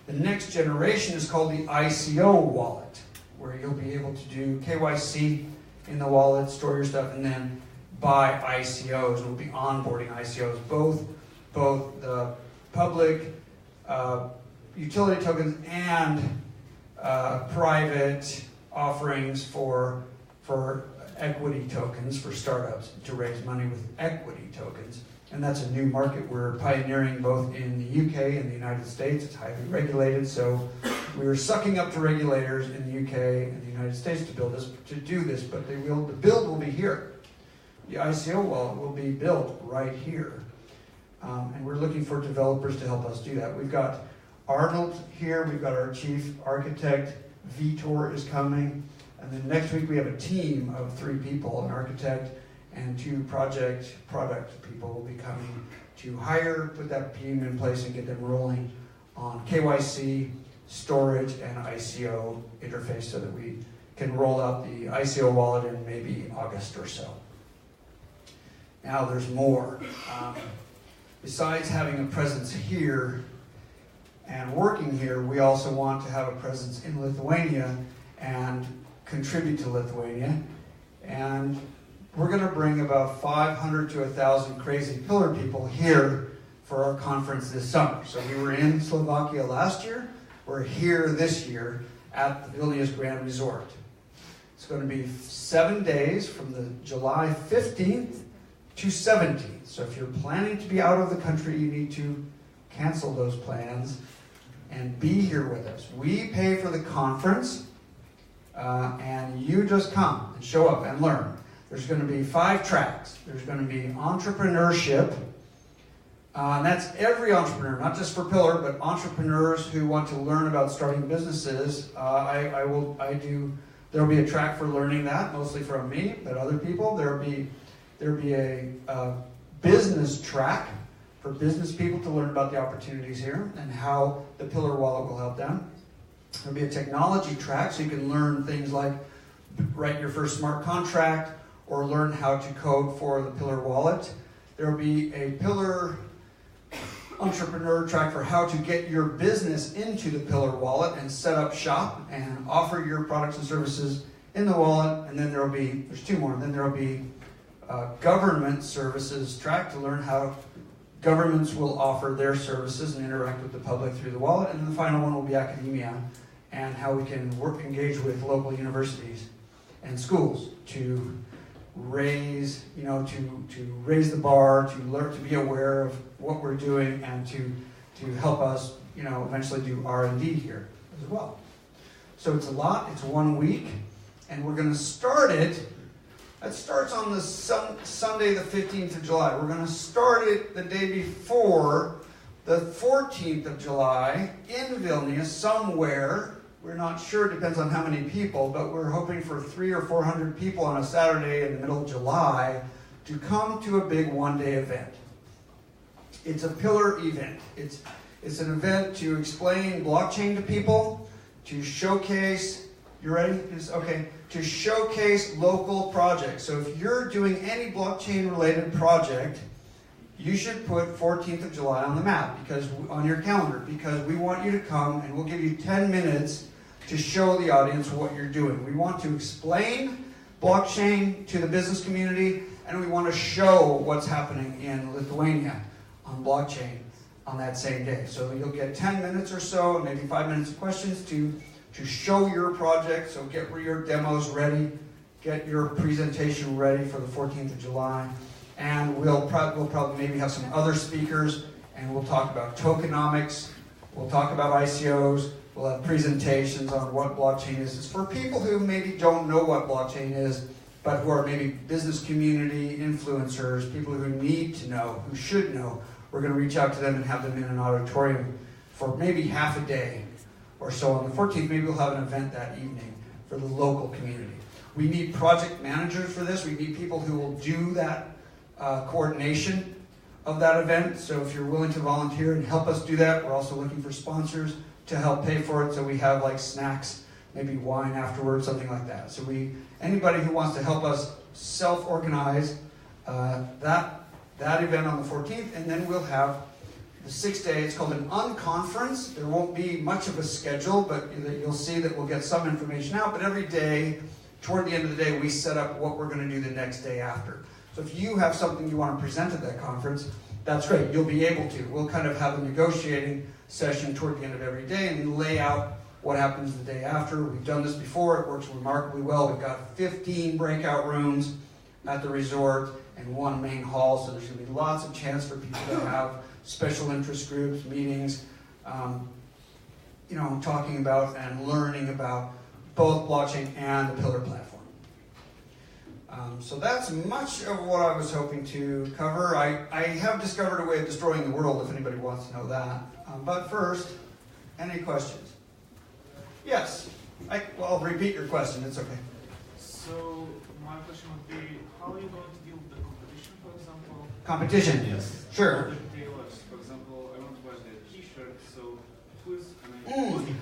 The next generation is called the ICO wallet, where you'll be able to do KYC in the wallet, store your stuff, and then buy ICOs. We'll be onboarding ICOs, both the public utility tokens and private offerings for equity tokens for startups to raise money with equity tokens. And that's a new market we're pioneering both in the UK and the United States. It's highly regulated, so we're sucking up to regulators in the UK and the United States to do this, but the build will be here. The ICO wallet will be built right here. And we're looking for developers to help us do that. We've got Arnold here, we've got our chief architect, Vitor is coming, and then next week we have a team of 3 people, an architect and 2 product people will be coming to hire, put that team in place and get them rolling on KYC, storage, and ICO interface so that we can roll out the ICO wallet in maybe August or so. Now there's more. Besides having a presence here, and working here, we also want to have a presence in Lithuania and contribute to Lithuania. And we're going to bring about 500 to 1,000 crazy pillar people here for our conference this summer. So we were in Slovakia last year. We're here this year at the Vilnius Grand Resort. It's going to be 7 days from the July 15th to 17th. So if you're planning to be out of the country, you need to cancel those plans and be here with us. We pay for the conference, and you just come and show up and learn. There's going to be 5 tracks. There's going to be entrepreneurship. And that's every entrepreneur, not just for Pillar, but entrepreneurs who want to learn about starting businesses. There'll be a track for learning that, mostly from me, but other people. There'll be a business track for business people to learn about the opportunities here and how the Pillar wallet will help them. There'll be a technology track, so you can learn things like write your first smart contract or learn how to code for the Pillar wallet. There'll be a Pillar entrepreneur track for how to get your business into the Pillar wallet and set up shop and offer your products and services in the wallet. And then there's 2 more. And then there'll be government services track to learn how governments will offer their services and interact with the public through the wallet. And then the final one will be academia and how we can engage with local universities and schools to raise the bar, to learn, to be aware of what we're doing, and to help us, eventually do R&D here as well. So it's a lot. It's 1 week, and we're going to start it. It starts on the Sunday, the 15th of July. We're going to start it the day before, the 14th of July, in Vilnius, somewhere. We're not sure, it depends on how many people, but we're hoping for 300 or 400 people on a Saturday in the middle of July to come to a big one-day event. It's a Pillar event. It's an event to explain blockchain to people, to showcase, you ready? Okay. To showcase local projects. So if you're doing any blockchain-related project, you should put 14th of July on the map, on your calendar, because we want you to come and we'll give you 10 minutes to show the audience what you're doing. We want to explain blockchain to the business community, and we want to show what's happening in Lithuania on blockchain on that same day. So you'll get 10 minutes or so, maybe 5 minutes of questions to show your project. So get your demos ready, get your presentation ready for the 14th of July. And we'll probably maybe have some other speakers, and we'll talk about tokenomics, we'll talk about ICOs, we'll have presentations on what blockchain is. It's for people who maybe don't know what blockchain is, but who are maybe business community influencers, people who need to know, who should know. We're going to reach out to them and have them in an auditorium for maybe half a day or so. On the 14th, maybe we'll have an event that evening for the local community. We need project managers for this. We need people who will do that coordination of that event. So if you're willing to volunteer and help us do that, we're also looking for sponsors to help pay for it. So we have like snacks, maybe wine afterwards, something like that. So anybody who wants to help us self-organize that event on the 14th, and then we'll have the 6th day. It's called an unconference. There won't be much of a schedule, but you'll see that we'll get some information out. But every day, toward the end of the day, we set up what we're going to do the next day after. So if you have something you want to present at that conference, that's great. You'll be able to. We'll kind of have a negotiating session toward the end of every day and lay out what happens the day after. We've done this before. It works remarkably well. We've got 15 breakout rooms at the resort and 1 main hall, so there's going to be lots of chance for people to have special interest groups, meetings, talking about and learning about both blockchain and the Pillar platform. So that's much of what I was hoping to cover. I have discovered a way of destroying the world, if anybody wants to know that. But first, any questions? Yes. I'll repeat your question. It's okay. So my question would be, how are you going to deal with the competition, for example? Competition? Yes. Sure. The retailers, for example, I want to buy the T-shirt, so who's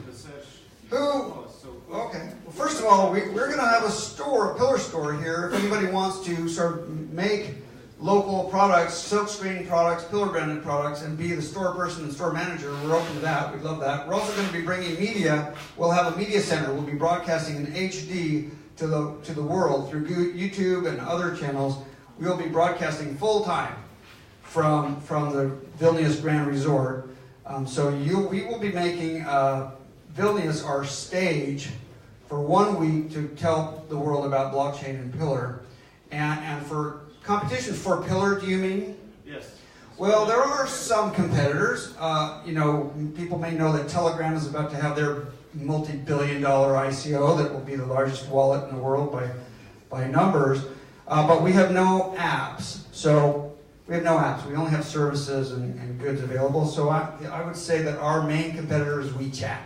the search? Okay. Well, first of all, we're going to have a Pillar store here. If anybody wants to sort of make local products, silkscreen products, pillar branded products, and be the store person and store manager. We're open to that. We'd love that. We're also going to be bringing media. We'll have a media center. We'll be broadcasting in HD to the world through YouTube and other channels. We'll be broadcasting full time from the Vilnius Grand Resort. We will be making Vilnius our stage for 1 week to tell the world about blockchain and Pillar. And for competitions for Pillar, do you mean? Yes. Well, there are some competitors. People may know that Telegram is about to have their multi-billion-dollar ICO that will be the largest wallet in the world by numbers. But we have no apps. So we have no apps. We only have services and goods available. So I would say that our main competitor is WeChat.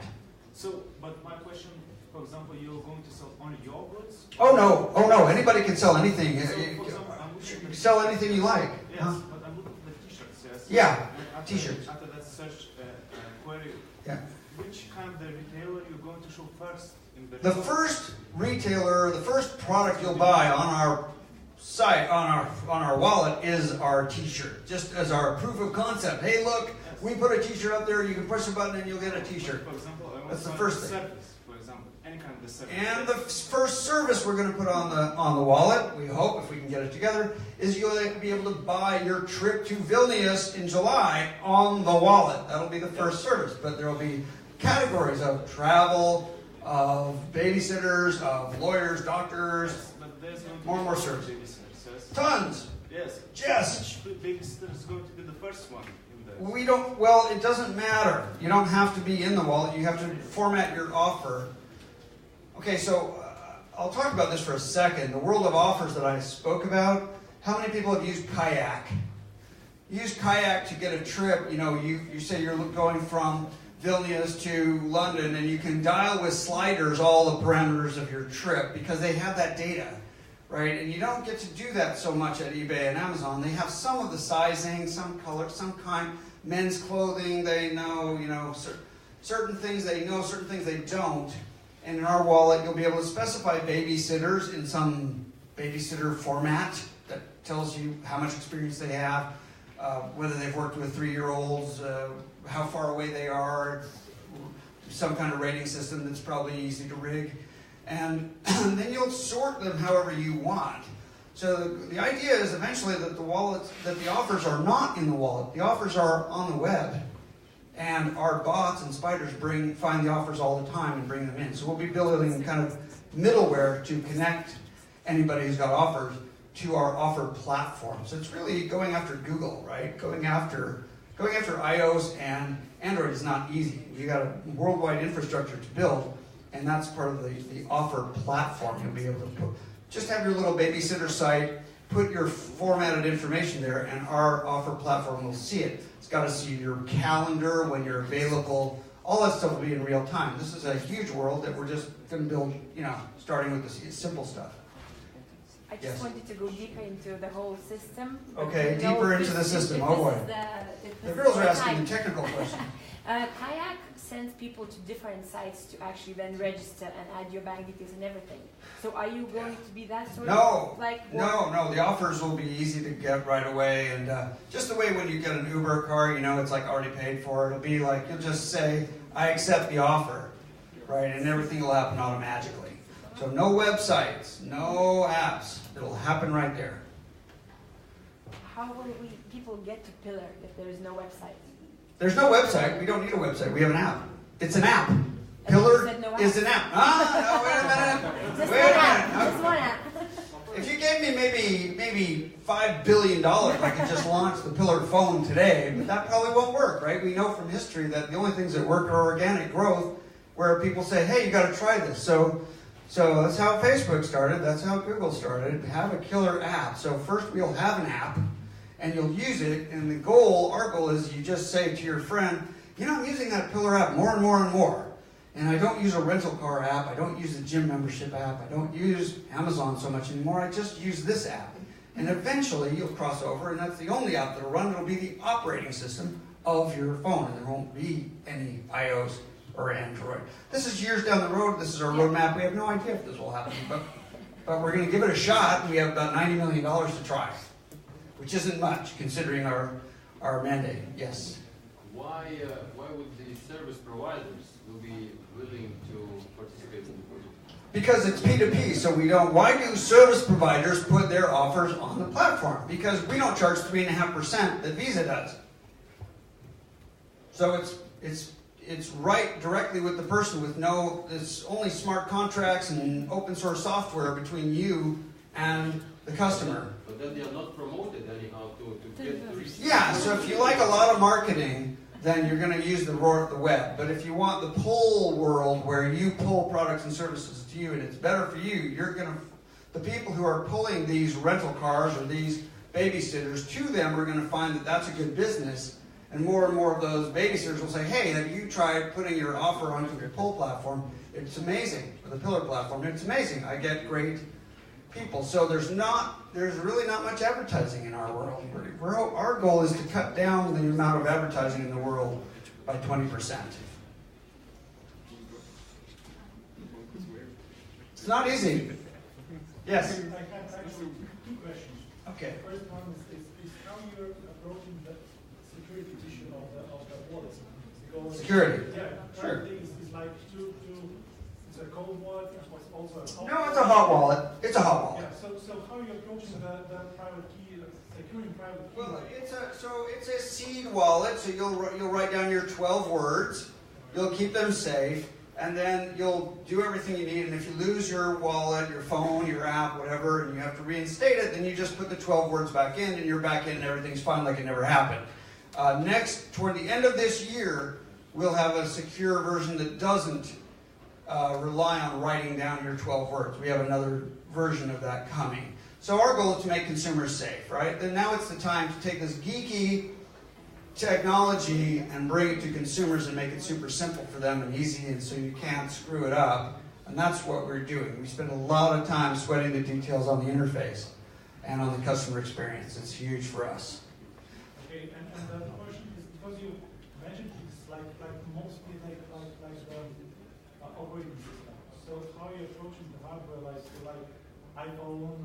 So, but my question, for example, you're going to sell only your goods? Oh no! Anybody can sell anything. So, for example, You can sell anything you like. Yes, huh? but I'm looking for the t-shirts. Yes. Yeah, After, t-shirts. After that search query, yeah. Which kind of the retailer you're going to show first? The first retailer, the first product you'll buy on our site, on our wallet, is our t-shirt. Just as our proof of concept. Hey, look, we put a t-shirt up there. You can push a button and you'll get a t-shirt. For example, I want That's the to first thing. service, for example, any kind of the service. And the first service we're going to put on the wallet, we hope, if we can get it together, is you'll be able to buy your trip to Vilnius in July on the wallet. That'll be the first service. But there will be categories of travel, of babysitters, of lawyers, doctors, more and more services. Tons. Yes. Yes. Which babysitter is going to be the first one? Well, it doesn't matter. You don't have to be in the wallet. You have to format your offer. Okay, so I'll talk about this for a second. The world of offers that I spoke about, how many people have used Kayak? You use Kayak to get a trip. You say you're going from Vilnius to London, and you can dial with sliders all the parameters of your trip because they have that data, right? And you don't get to do that so much at eBay and Amazon. They have some of the sizing, some color, some kind. Men's clothing, they know, certain things they know, certain things they don't. And in our wallet, you'll be able to specify babysitters in some babysitter format that tells you how much experience they have, whether they've worked with 3-year-olds, how far away they are, some kind of rating system that's probably easy to rig. And then you'll sort them however you want. So the idea is eventually that the offers are not in the wallet. The offers are on the web. And our bots and spiders find the offers all the time and bring them in. So we'll be building kind of middleware to connect anybody who's got offers to our offer platform. So it's really going after Google, right? Going after iOS and Android is not easy. You got a worldwide infrastructure to build, and that's part of the offer platform. You'll be able to just have your little babysitter site, put your formatted information there, and our offer platform will see it. It's got to see your calendar, when you're available. All that stuff will be in real time. This is a huge world that we're just going to build, starting with the simple stuff. I just wanted to go deeper into the whole system. Okay, deeper into the system. Oh boy. The girls are asking the technical question. Kayak sends people to different sites to actually then register and add your bank details and everything. So are you going to be that sort of No, the offers will be easy to get right away, and just the way when you get an Uber car, it's like already paid for. It'll be like you'll just say, I accept the offer, right, and everything will happen automatically. So no websites, no apps. It'll happen right there. How will people get to Pillar if there is no website? There's no website. We don't need a website. We have an app. It's an app. Pillar is an app. No, wait a minute. Wait a minute. Just one app. If you gave me maybe $5 billion, I could just launch the Pillar phone today, but that probably won't work, right? We know from history that the only things that work are organic growth, where people say, hey, you got to try this. So that's how Facebook started. That's how Google started. Have a killer app. So first we'll have an app, and you'll use it. And our goal is you just say to your friend, I'm using that Pillar app more and more and more. And I don't use a rental car app. I don't use a gym membership app. I don't use Amazon so much anymore. I just use this app. And eventually you'll cross over, and that's the only app that'll run. It'll be the operating system of your phone, and there won't be any iOS or Android. This is years down the road. This is our roadmap. We have no idea if this will happen, but we're going to give it a shot. We have about $90 million to try. which isn't much considering our mandate. Yes? Why would the service providers will be willing to participate in the project? Because it's P2P, so we don't. Why do service providers put their offers on the platform? Because we don't charge 3.5% that Visa does. So it's right directly with the person with no. It's only smart contracts and open source software between you and the customer. But then they are not promoted anyhow to get the receipt. Yeah. So if you like a lot of marketing, then you're going to use the web. But if you want the pull world where you pull products and services to you and it's better for you, the people who are pulling these rental cars or these babysitters to them are going to find that that's a good business. And more of those babysitters will say, hey, have you tried putting your offer onto the pull platform? It's amazing. Or the pillar platform. It's amazing. I get great people. So there's really not much advertising in our world. Our goal is to cut down the amount of advertising in the world by 20%. It's not easy. Yes? I have actually two questions. Okay. The first one is how you're approaching the security issue of the wallets. Because Security. Yeah, Sure. It's like it's a cold wallet, it's also a hot No, it's a hot wallet. It's a hot wallet. Yeah, so how are you approaching the private key, securing private key? Well, it's a seed wallet, so you'll write down your 12 words, you'll keep them safe, and then you'll do everything you need. And if you lose your wallet, your phone, your app, whatever, and you have to reinstate it, then you just put the 12 words back in, and you're back in, and everything's fine like it never happened. Next, toward the end of this year, we'll have a secure version that doesn't rely on writing down your 12 words. We have another version of that coming. So our goal is to make consumers safe, right? Then now it's the time to take this geeky technology and bring it to consumers and make it super simple for them and easy, and so you can't screw it up. And that's what we're doing. We spend a lot of time sweating the details on the interface and on the customer experience. It's huge for us. Okay, and the question is, because you mentioned it's like mostly like the operating system. So how are you approaching the hardware, like iPhone,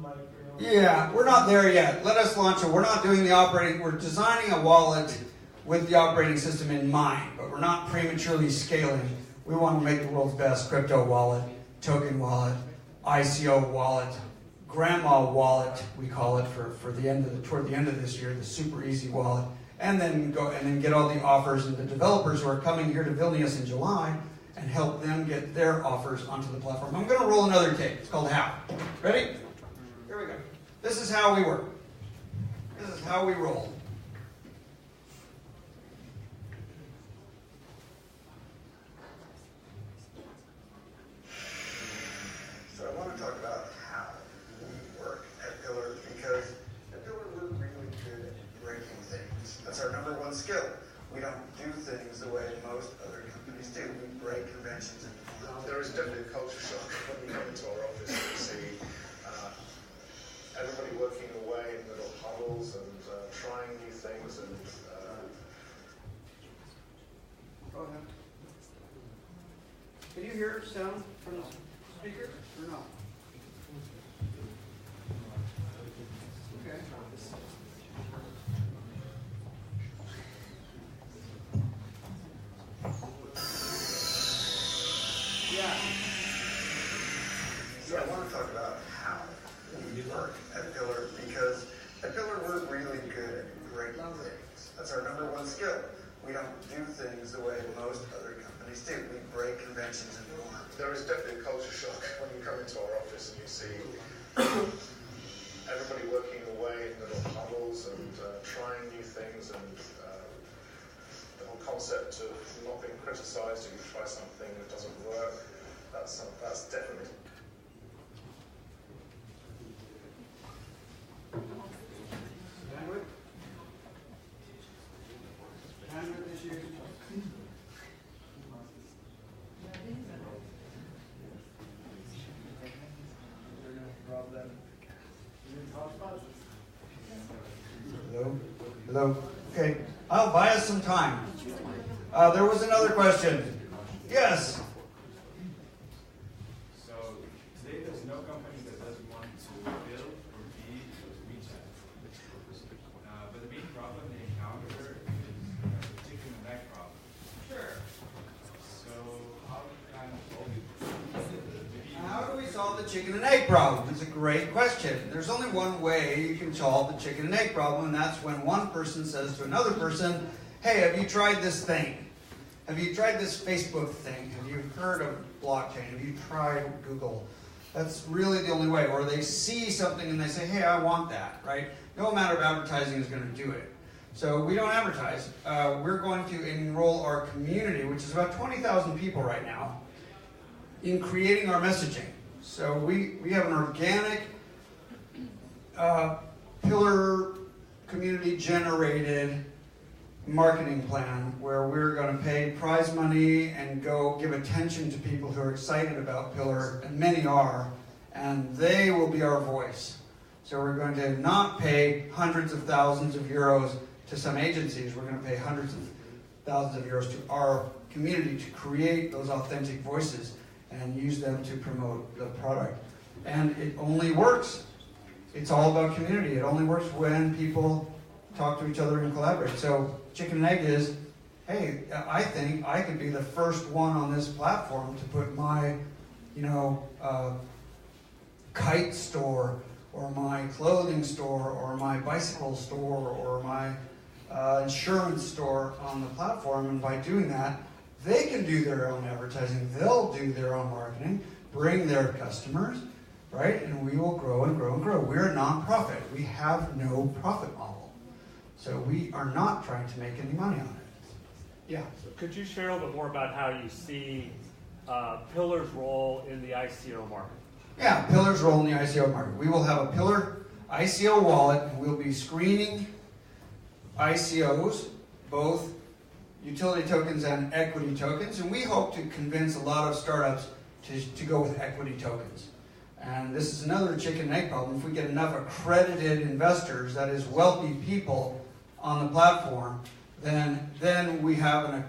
Yeah, we're not there yet. Let us launch it. We're not doing the operating. We're designing a wallet with the operating system in mind, but we're not prematurely scaling. We want to make the world's best crypto wallet, token wallet, ICO wallet, grandma wallet, we call it toward the end of this year, the super easy wallet, and then get all the offers and the developers who are coming here to Vilnius in July and help them get their offers onto the platform. I'm going to roll another tape. It's called How. Ready? Here we go. This is how we work. This is how we roll. So I want to talk about how we work at Pillar, because at Pillar we're really good at breaking things. That's our number one skill. We don't do things the way most other companies do. We break conventions and there is definitely a culture shock when we come into our office and we see everybody working away in little huddles and trying new things and Go ahead. Can you hear sound from the speakers or no? Okay. Yeah. So I want to talk about how we work at Pillar, because at Pillar we're really good at breaking things. That's our number one skill. We don't do things the way most other companies do. We break conventions and norms. there is definitely a culture shock when you come into our office and you see everybody working away in little huddles and trying new things, and the whole concept of not being criticised if you try something that doesn't work. That's definitely. Hello? Hello? Okay. I'll buy us some time. There was another question. Yes? So today there's no company that doesn't want to build or be WeChat. the chicken and egg problem? It's a great question. There's only one way you can solve the chicken and egg problem, and that's when one person says to another person, hey, have you tried this thing? Have you tried this Facebook thing? Have you heard of blockchain? Have you tried Google? That's really the only way. Or they see something and they say, hey, I want that, right? No amount of advertising is going to do it. So we don't advertise. We're going to enroll our community, which is about 20,000 people right now, in creating our messaging. So we have an organic pillar community generated marketing plan where we're going to pay prize money and go give attention to people who are excited about Pillar, and many are, and they will be our voice. So we're going to not pay hundreds of thousands of euros to some agencies. We're going to pay hundreds of thousands of euros to our community to create those authentic voices and use them to promote the product. And it only works. It's all about community. It only works when people talk to each other and collaborate. So chicken and egg is, hey, I think I could be the first one on this platform to put my, kite store or my clothing store or my bicycle store or my insurance store on the platform. And by doing that, they can do their own advertising. They'll do their own marketing, bring their customers, right? And we will grow and grow and grow. We're a nonprofit. We have no profit model. So we are not trying to make any money on it. Yeah. So could you share a little bit more about how you see Pillar's role in the ICO market? Yeah, Pillar's role in the ICO market. We will have a Pillar ICO wallet, and we'll be screening ICOs, both utility tokens and equity tokens, and we hope to convince a lot of startups to go with equity tokens. And this is another chicken and egg problem. If we get enough accredited investors, that is wealthy people, on the platform, then we have an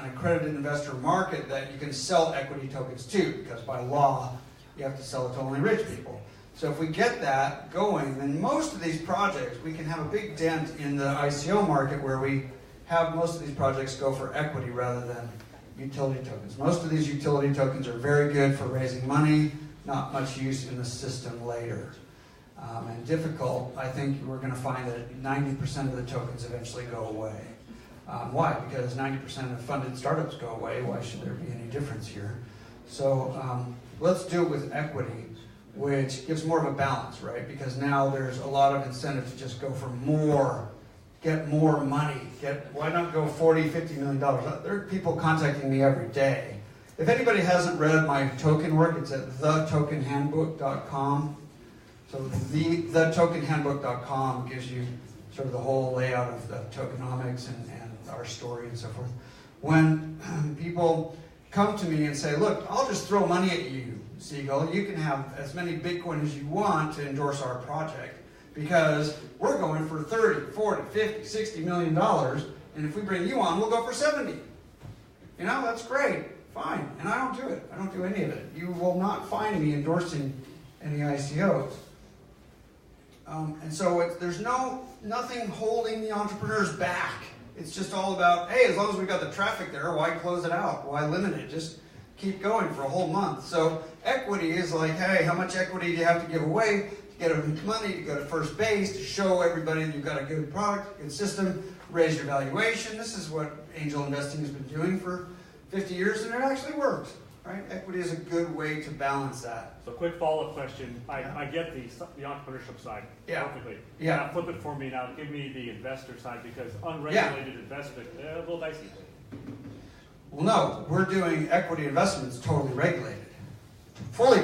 accredited investor market that you can sell equity tokens to, because by law, you have to sell it to only rich people. So if we get that going, then most of these projects, we can have a big dent in the ICO market where we have most of these projects go for equity rather than utility tokens. Most of these utility tokens are very good for raising money, not much use in the system later. And difficult, I think we're going to find that 90% of the tokens eventually go away. Why? Because 90% of funded startups go away. Why should there be any difference here? So let's do it with equity, which gives more of a balance, right? Because now there's a lot of incentive to just go for more, get more money. Why not go $40, $50 million? There are people contacting me every day. If anybody hasn't read my token work, it's at thetokenhandbook.com. So thetokenhandbook.com gives you sort of the whole layout of the tokenomics and our story and so forth. When people come to me and say, look, I'll just throw money at you, Siegel. You can have as many Bitcoin as you want to endorse our project because we're going for 30, 40, 50, 60 million dollars, and if we bring you on, we'll go for 70. That's great. Fine. And I don't do it. I don't do any of it. You will not find me endorsing any ICOs. And so there's nothing holding the entrepreneurs back. It's just all about, hey, as long as we got the traffic there, why close it out? Why limit it? Just keep going for a whole month. So equity is like, hey, how much equity do you have to give away to get money, to go to first base, to show everybody that you've got a good product, good system, raise your valuation. This is what angel investing has been doing for 50 years, and it actually works. Right? Equity is a good way to balance that. So quick follow-up question. I get the entrepreneurship side perfectly. Yeah. Now flip it for me now. Give me the investor side because unregulated investment, a little dicey. Well, no. We're doing equity investments totally regulated. Fully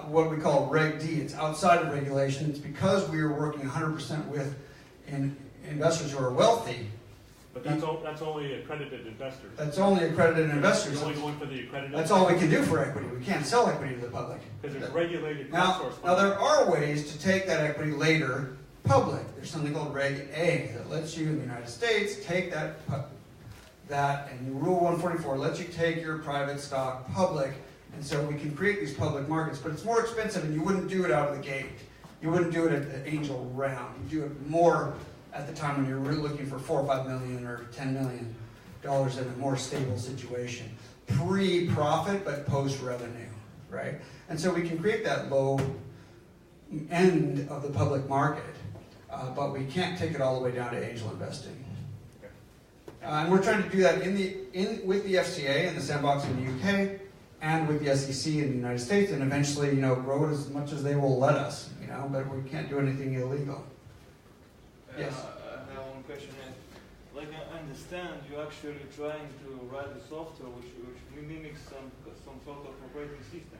what we call Reg D. It's outside of regulation. It's because we are working 100% with investors who are wealthy. But that's only accredited investors. That's only accredited investors. You're only going for the accredited. That's all we can do for equity. We can't sell equity to the public. Because there's regulated crowdsource. Now there are ways to take that equity later public. There's something called Reg A that lets you in the United States take that and Rule 144 lets you take your private stock public, and so we can create these public markets. But it's more expensive, and you wouldn't do it out of the gate. You wouldn't do it at the angel round. You do it more at the time when you're really looking for $4 or $5 million or $10 million in a more stable situation. Pre-profit, but post-revenue, right? And so we can create that low end of the public market, but we can't take it all the way down to angel investing. And we're trying to do that with the FCA and the sandbox in the UK, and with the SEC in the United States, and eventually, grow it as much as they will let us, but we can't do anything illegal. Yes? I have one question. Like I understand, you're actually trying to write a software which mimics some sort of operating system.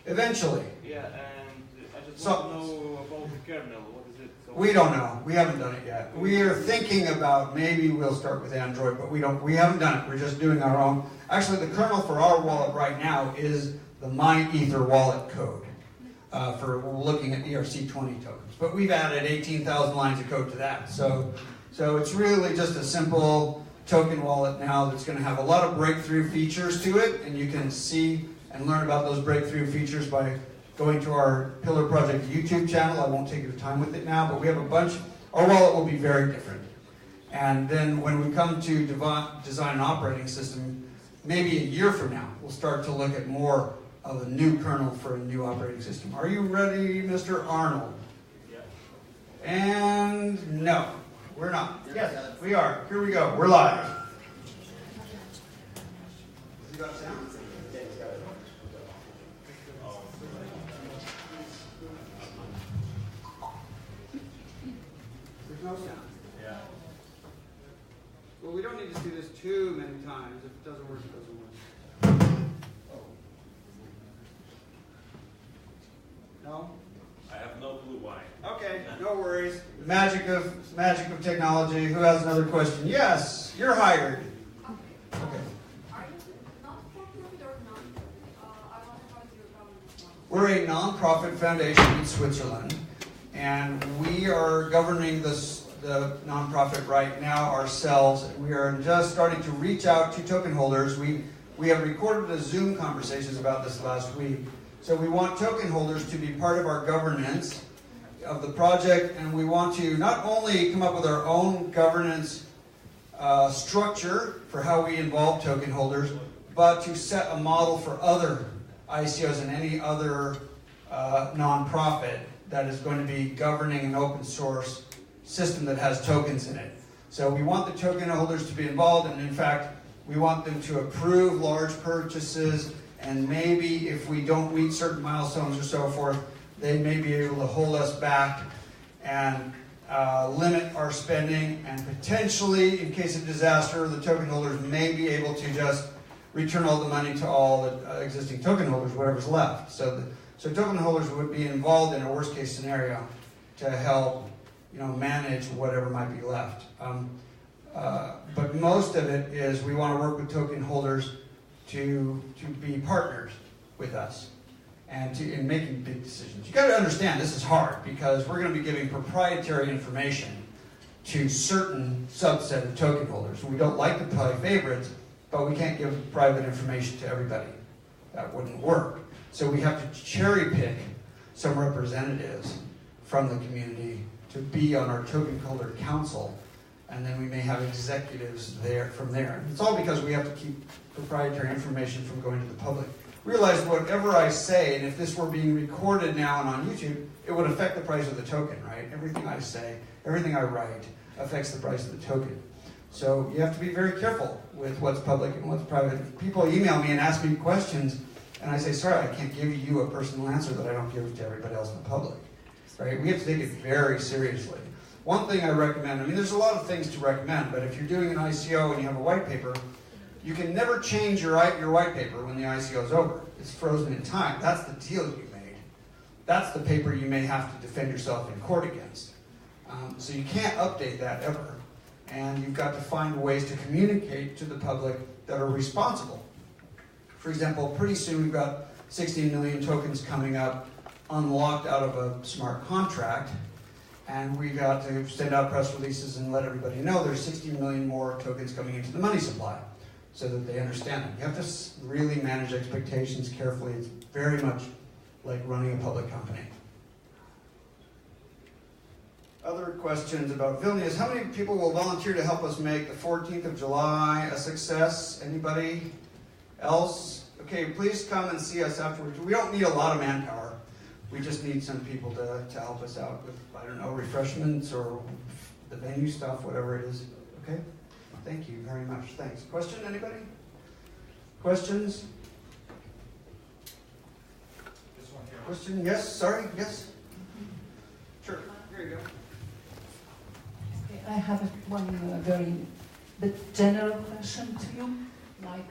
Eventually. Yeah, and I just want to know about the kernel. What is it? So we don't know. We haven't done it yet. We are thinking about maybe we'll start with Android, but we haven't done it. We're just doing our own. Actually, the kernel for our wallet right now is the MyEther wallet code for looking at ERC20 tokens. But we've added 18,000 lines of code to that. So it's really just a simple token wallet now that's going to have a lot of breakthrough features to it, and you can see and learn about those breakthrough features by going to our Pillar Project YouTube channel. I won't take your time with it now, but we have a bunch. Our wallet will be very different. And then when we come to design an operating system, maybe a year from now, we'll start to look at more of a new kernel for a new operating system. Are you ready, Mr. Arnold? Yeah. And no, we're not. Yes, we are. Here we go. We're live. Has he got sound? No sound. Yeah. Well, we don't need to do this too many times. If it doesn't work, it doesn't work. No? I have no clue why. Okay, no worries. Magic of technology. Who has another question? Yes, you're hired. Okay. Are you not-for-profit or I want to talk to your government. We're a non-profit foundation in Switzerland, and we are governing the nonprofit right now ourselves. We are just starting to reach out to token holders. We have recorded a Zoom conversations about this last week. So we want token holders to be part of our governance of the project, and we want to not only come up with our own governance structure for how we involve token holders, but to set a model for other ICOs and any other nonprofit that is going to be governing an open source system that has tokens in it. So we want the token holders to be involved, and in fact, we want them to approve large purchases, and maybe if we don't meet certain milestones or so forth, they may be able to hold us back and limit our spending, and potentially, in case of disaster, the token holders may be able to just return all the money to all the existing token holders, whatever's left. So token holders would be involved in a worst case scenario to help manage whatever might be left. But most of it is we want to work with token holders to be partners with us and in making big decisions. You got to understand this is hard because we're going to be giving proprietary information to certain subset of token holders. We don't like to play favorites, but we can't give private information to everybody. That wouldn't work. So we have to cherry pick some representatives from the community to be on our token holder council, and then we may have executives from there. It's all because we have to keep proprietary information from going to the public. Realize whatever I say, and if this were being recorded now and on YouTube, it would affect the price of the token, right? Everything I say, everything I write affects the price of the token. So you have to be very careful with what's public and what's private. People email me and ask me questions, and I say, sorry, I can't give you a personal answer that I don't give to everybody else in the public. Right? We have to take it very seriously. One thing I recommend, there's a lot of things to recommend, but if you're doing an ICO and you have a white paper, you can never change your white paper when the ICO is over. It's frozen in time. That's the deal you made. That's the paper you may have to defend yourself in court against. So you can't update that ever. And you've got to find ways to communicate to the public that are responsible. For example, pretty soon we've got 16 million tokens coming up unlocked out of a smart contract, and we got to send out press releases and let everybody know there's 16 million more tokens coming into the money supply so that they understand it. You have to really manage expectations carefully. It's very much like running a public company. Other questions about Vilnius. How many people will volunteer to help us make the 14th of July a success? Anybody else? Okay, please come and see us afterwards. We don't need a lot of manpower. We just need some people to help us out with, I don't know, refreshments or the venue stuff, whatever it is. Okay? Thank you very much. Thanks. Question, anybody? Questions? This one here. Question? Yes? Sorry? Yes? Sure. Here you go. Okay, I have one very general question to you. Like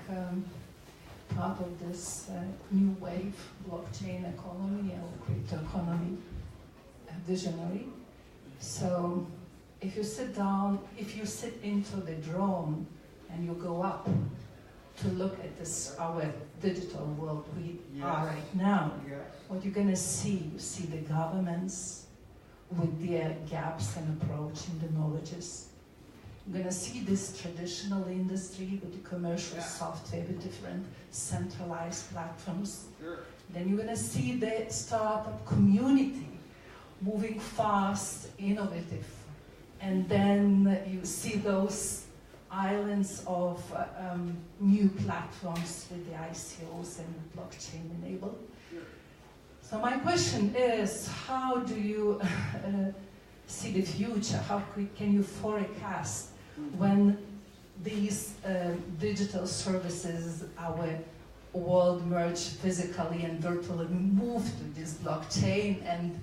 part of this new wave, blockchain economy or crypto economy visionary. So if you sit down, if you sit into the drone and you go up to look at this, our digital world we are right now, what you're going to see, you see the governments with their gaps in approach in the knowledges. You're going to see this traditional industry with the commercial software with different centralized platforms. Sure. Then you're going to see the startup community moving fast, innovative. And then you see those islands of new platforms with the ICOs and blockchain enabled. Sure. So my question is, how do you see the future? How can you forecast when these digital services, our world merge physically and virtually move to this blockchain and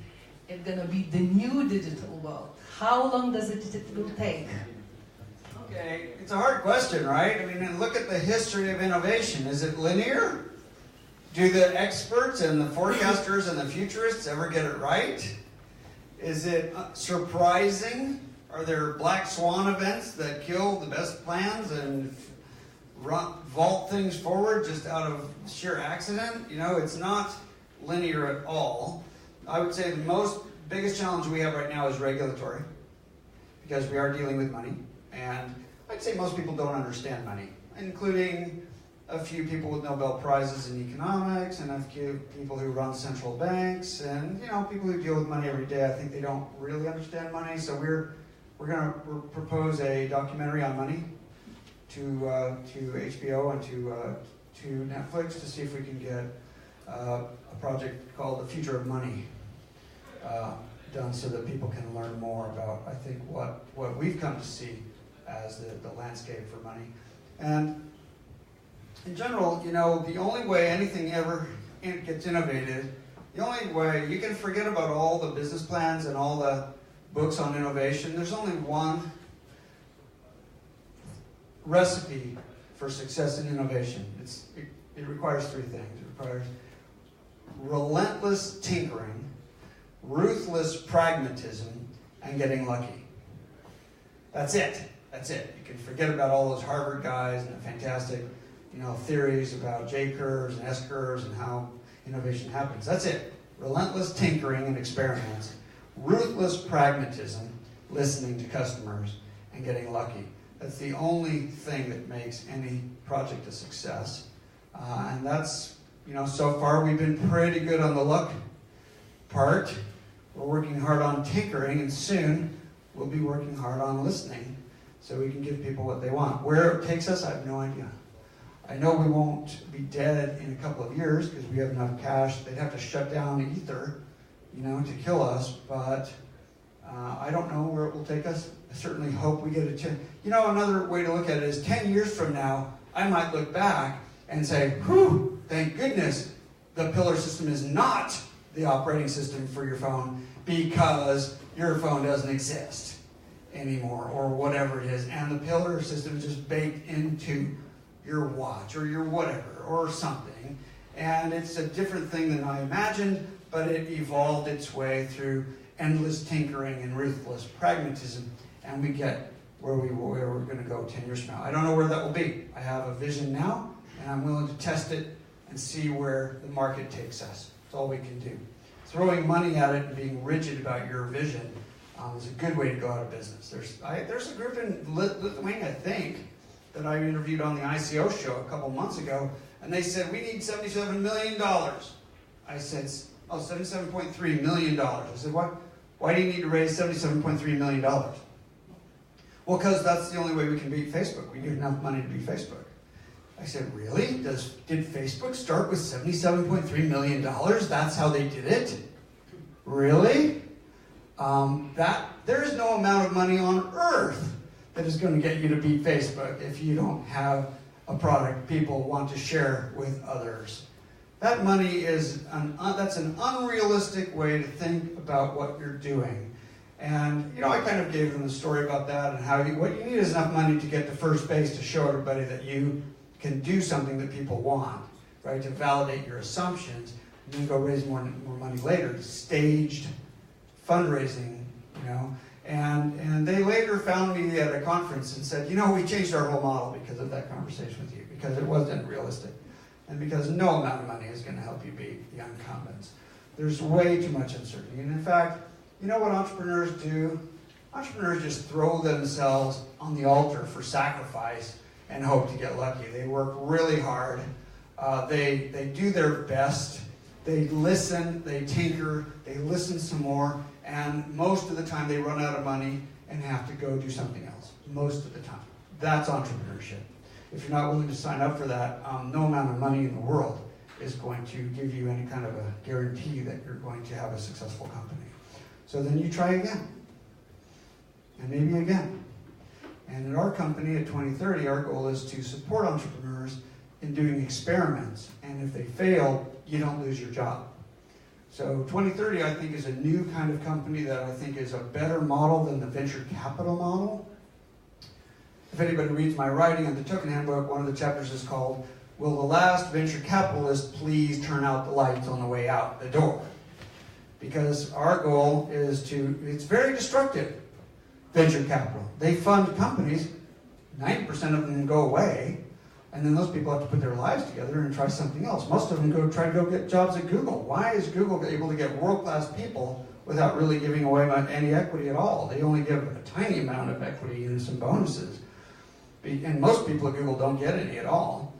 it's going to be the new digital world? How long does it will take? Okay, it's a hard question, right? I mean, look at the history of innovation. Is it linear? Do the experts and the forecasters and the futurists ever get it right? Is it surprising? Are there black swan events that kill the best plans and vault things forward just out of sheer accident? You know, it's not linear at all. I would say the biggest challenge we have right now is regulatory, because we are dealing with money, and I'd say most people don't understand money, including a few people with Nobel Prizes in economics, and a few people who run central banks, and people who deal with money every day. I think they don't really understand money, so we're going to propose a documentary on money to HBO and to Netflix to see if we can get a project called The Future of Money done so that people can learn more about, I think, what we've come to see as the landscape for money. And in general, the only way anything ever gets innovated, the only way, you can forget about all the business plans and all the books on innovation. There's only one recipe for success in innovation. It requires three things. It requires relentless tinkering, ruthless pragmatism, and getting lucky. That's it. That's it. You can forget about all those Harvard guys and the fantastic, theories about J-curves and S-curves and how innovation happens. That's it. Relentless tinkering and experiments, ruthless pragmatism, listening to customers, and getting lucky. That's the only thing that makes any project a success. And that's, so far we've been pretty good on the luck part. We're working hard on tinkering, and soon we'll be working hard on listening so we can give people what they want. Where it takes us, I have no idea. I know we won't be dead in a couple of years because we have enough cash. They'd have to shut down ether, to kill us, but I don't know where it will take us. I certainly hope we get a chance. Another way to look at it is 10 years from now, I might look back and say, whew, thank goodness the pillar system is not the operating system for your phone because your phone doesn't exist anymore or whatever it is. And the pillar system is just baked into your watch or your whatever or something. And it's a different thing than I imagined, but it evolved its way through endless tinkering and ruthless pragmatism, and we get where we're going to go 10 years from now. I don't know where that will be. I have a vision now, and I'm willing to test it and see where the market takes us. That's all we can do. Throwing money at it and being rigid about your vision is a good way to go out of business. There's a group in Lithuania, I think, that I interviewed on the ICO show a couple months ago, and they said, we need $77 million. I said, oh, $77.3 million. I said, why do you need to raise $77.3 million? Well, because that's the only way we can beat Facebook. We need enough money to beat Facebook. I said, really? Did Facebook start with $77.3 million? That's how they did it? Really? There is no amount of money on earth that is going to get you to beat Facebook if you don't have a product people want to share with others. That money is that's an unrealistic way to think about what you're doing. And I kind of gave them the story about that and how what you need is enough money to get to first base to show everybody that you can do something that people want, right? To validate your assumptions, and then go raise more money later. Staged fundraising, And they later found me at a conference and said, we changed our whole model because of that conversation with you, because it wasn't realistic. And because no amount of money is going to help you beat the incumbents. There's way too much uncertainty. And in fact, you know what entrepreneurs do? Entrepreneurs just throw themselves on the altar for sacrifice and hope to get lucky. They work really hard. They do their best. They listen, they tinker, they listen some more, and most of the time they run out of money and have to go do something else. Most of the time. That's entrepreneurship. If you're not willing to sign up for that, no amount of money in the world is going to give you any kind of a guarantee that you're going to have a successful company. So then you try again. And maybe again. And in our company at 2030, our goal is to support entrepreneurs in doing experiments. And if they fail, you don't lose your job. So 2030, I think, is a new kind of company that I think is a better model than the venture capital model. If anybody reads my writing in the Token Handbook, one of the chapters is called, "Will the last venture capitalist please turn out the lights on the way out the door?" Because our goal is it's very destructive, venture capital. They fund companies, 90% of them go away, and then those people have to put their lives together and try something else. Most of them try to get jobs at Google. Why is Google able to get world-class people without really giving away any equity at all? They only give a tiny amount of equity and some bonuses. And most people at Google don't get any at all.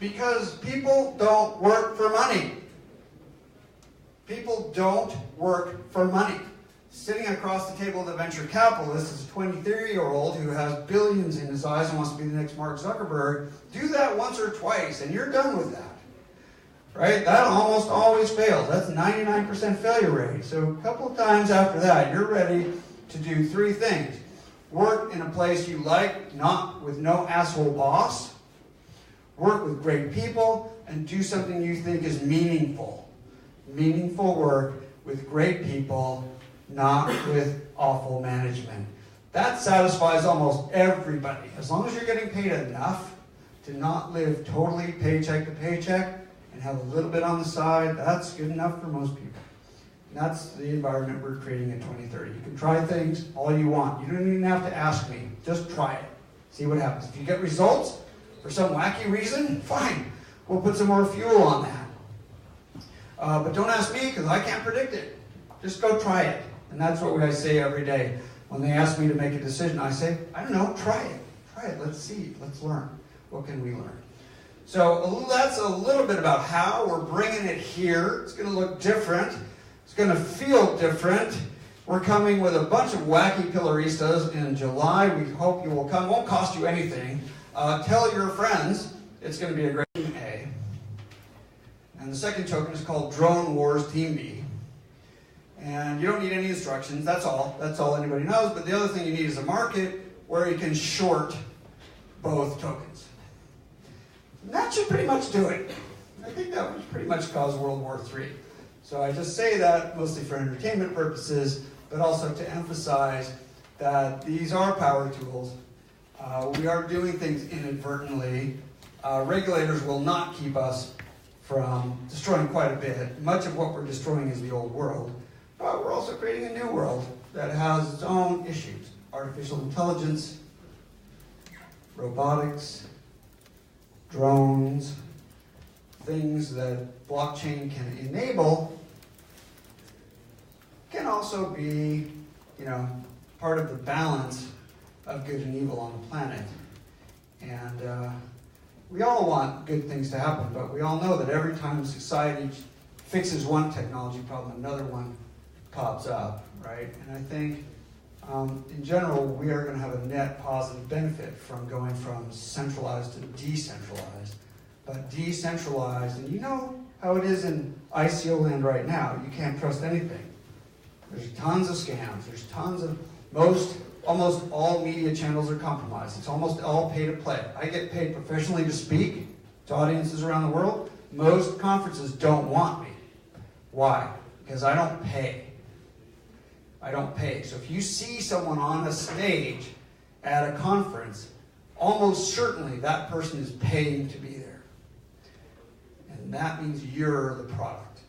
Because people don't work for money. People don't work for money. Sitting across the table of the venture capitalist is a 23-year-old who has billions in his eyes and wants to be the next Mark Zuckerberg. Do that once or twice, and you're done with that. Right? That almost always fails. That's 99% failure rate. So a couple of times after that, you're ready to do three things. Work in a place you like, not with no asshole boss. Work with great people, and do something you think is meaningful. Meaningful work with great people, not with awful management. That satisfies almost everybody. As long as you're getting paid enough to not live totally paycheck to paycheck and have a little bit on the side, that's good enough for most people. And that's the environment we're creating in 2030. You can try things all you want. You don't even have to ask me. Just try it. See what happens. If you get results for some wacky reason, fine. We'll put some more fuel on that. But don't ask me because I can't predict it. Just go try it. And that's what I say every day. When they ask me to make a decision, I say, I don't know, try it. Try it. Let's see. Let's learn. What can we learn? So that's a little bit about how we're bringing it here. It's going to look different. It's going to feel different. We're coming with a bunch of wacky pillaristas in July. We hope you will come. It won't cost you anything. Tell your friends. It's going to be a great Team A. And the second token is called Drone Wars Team B. And you don't need any instructions. That's all. That's all anybody knows. But the other thing you need is a market where you can short both tokens. And that should pretty much do it. I think that would pretty much cause World War III. So I just say that mostly for entertainment purposes, but also to emphasize that these are power tools. We are doing things inadvertently. Regulators will not keep us from destroying quite a bit. Much of what we're destroying is the old world. But we're also creating a new world that has its own issues. Artificial intelligence, robotics, drones, things that blockchain can enable can also be, part of the balance of good and evil on the planet. And we all want good things to happen, but we all know that every time society fixes one technology problem, another one pops up, right? And I think In general, we are going to have a net positive benefit from going from centralized to decentralized. But decentralized, and you know how it is in ICO land right now, you can't trust anything. There's tons of scams, there's tons of, almost all media channels are compromised. It's almost all pay to play. I get paid professionally to speak to audiences around the world. Most conferences don't want me. Why? Because I don't pay. I don't pay. So if you see someone on a stage at a conference, almost certainly that person is paying to be there. And that means you're the product.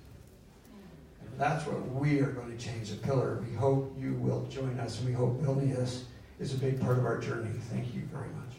And that's what we are going to change at Pillar. We hope you will join us, and we hope Vilnius is a big part of our journey. Thank you very much.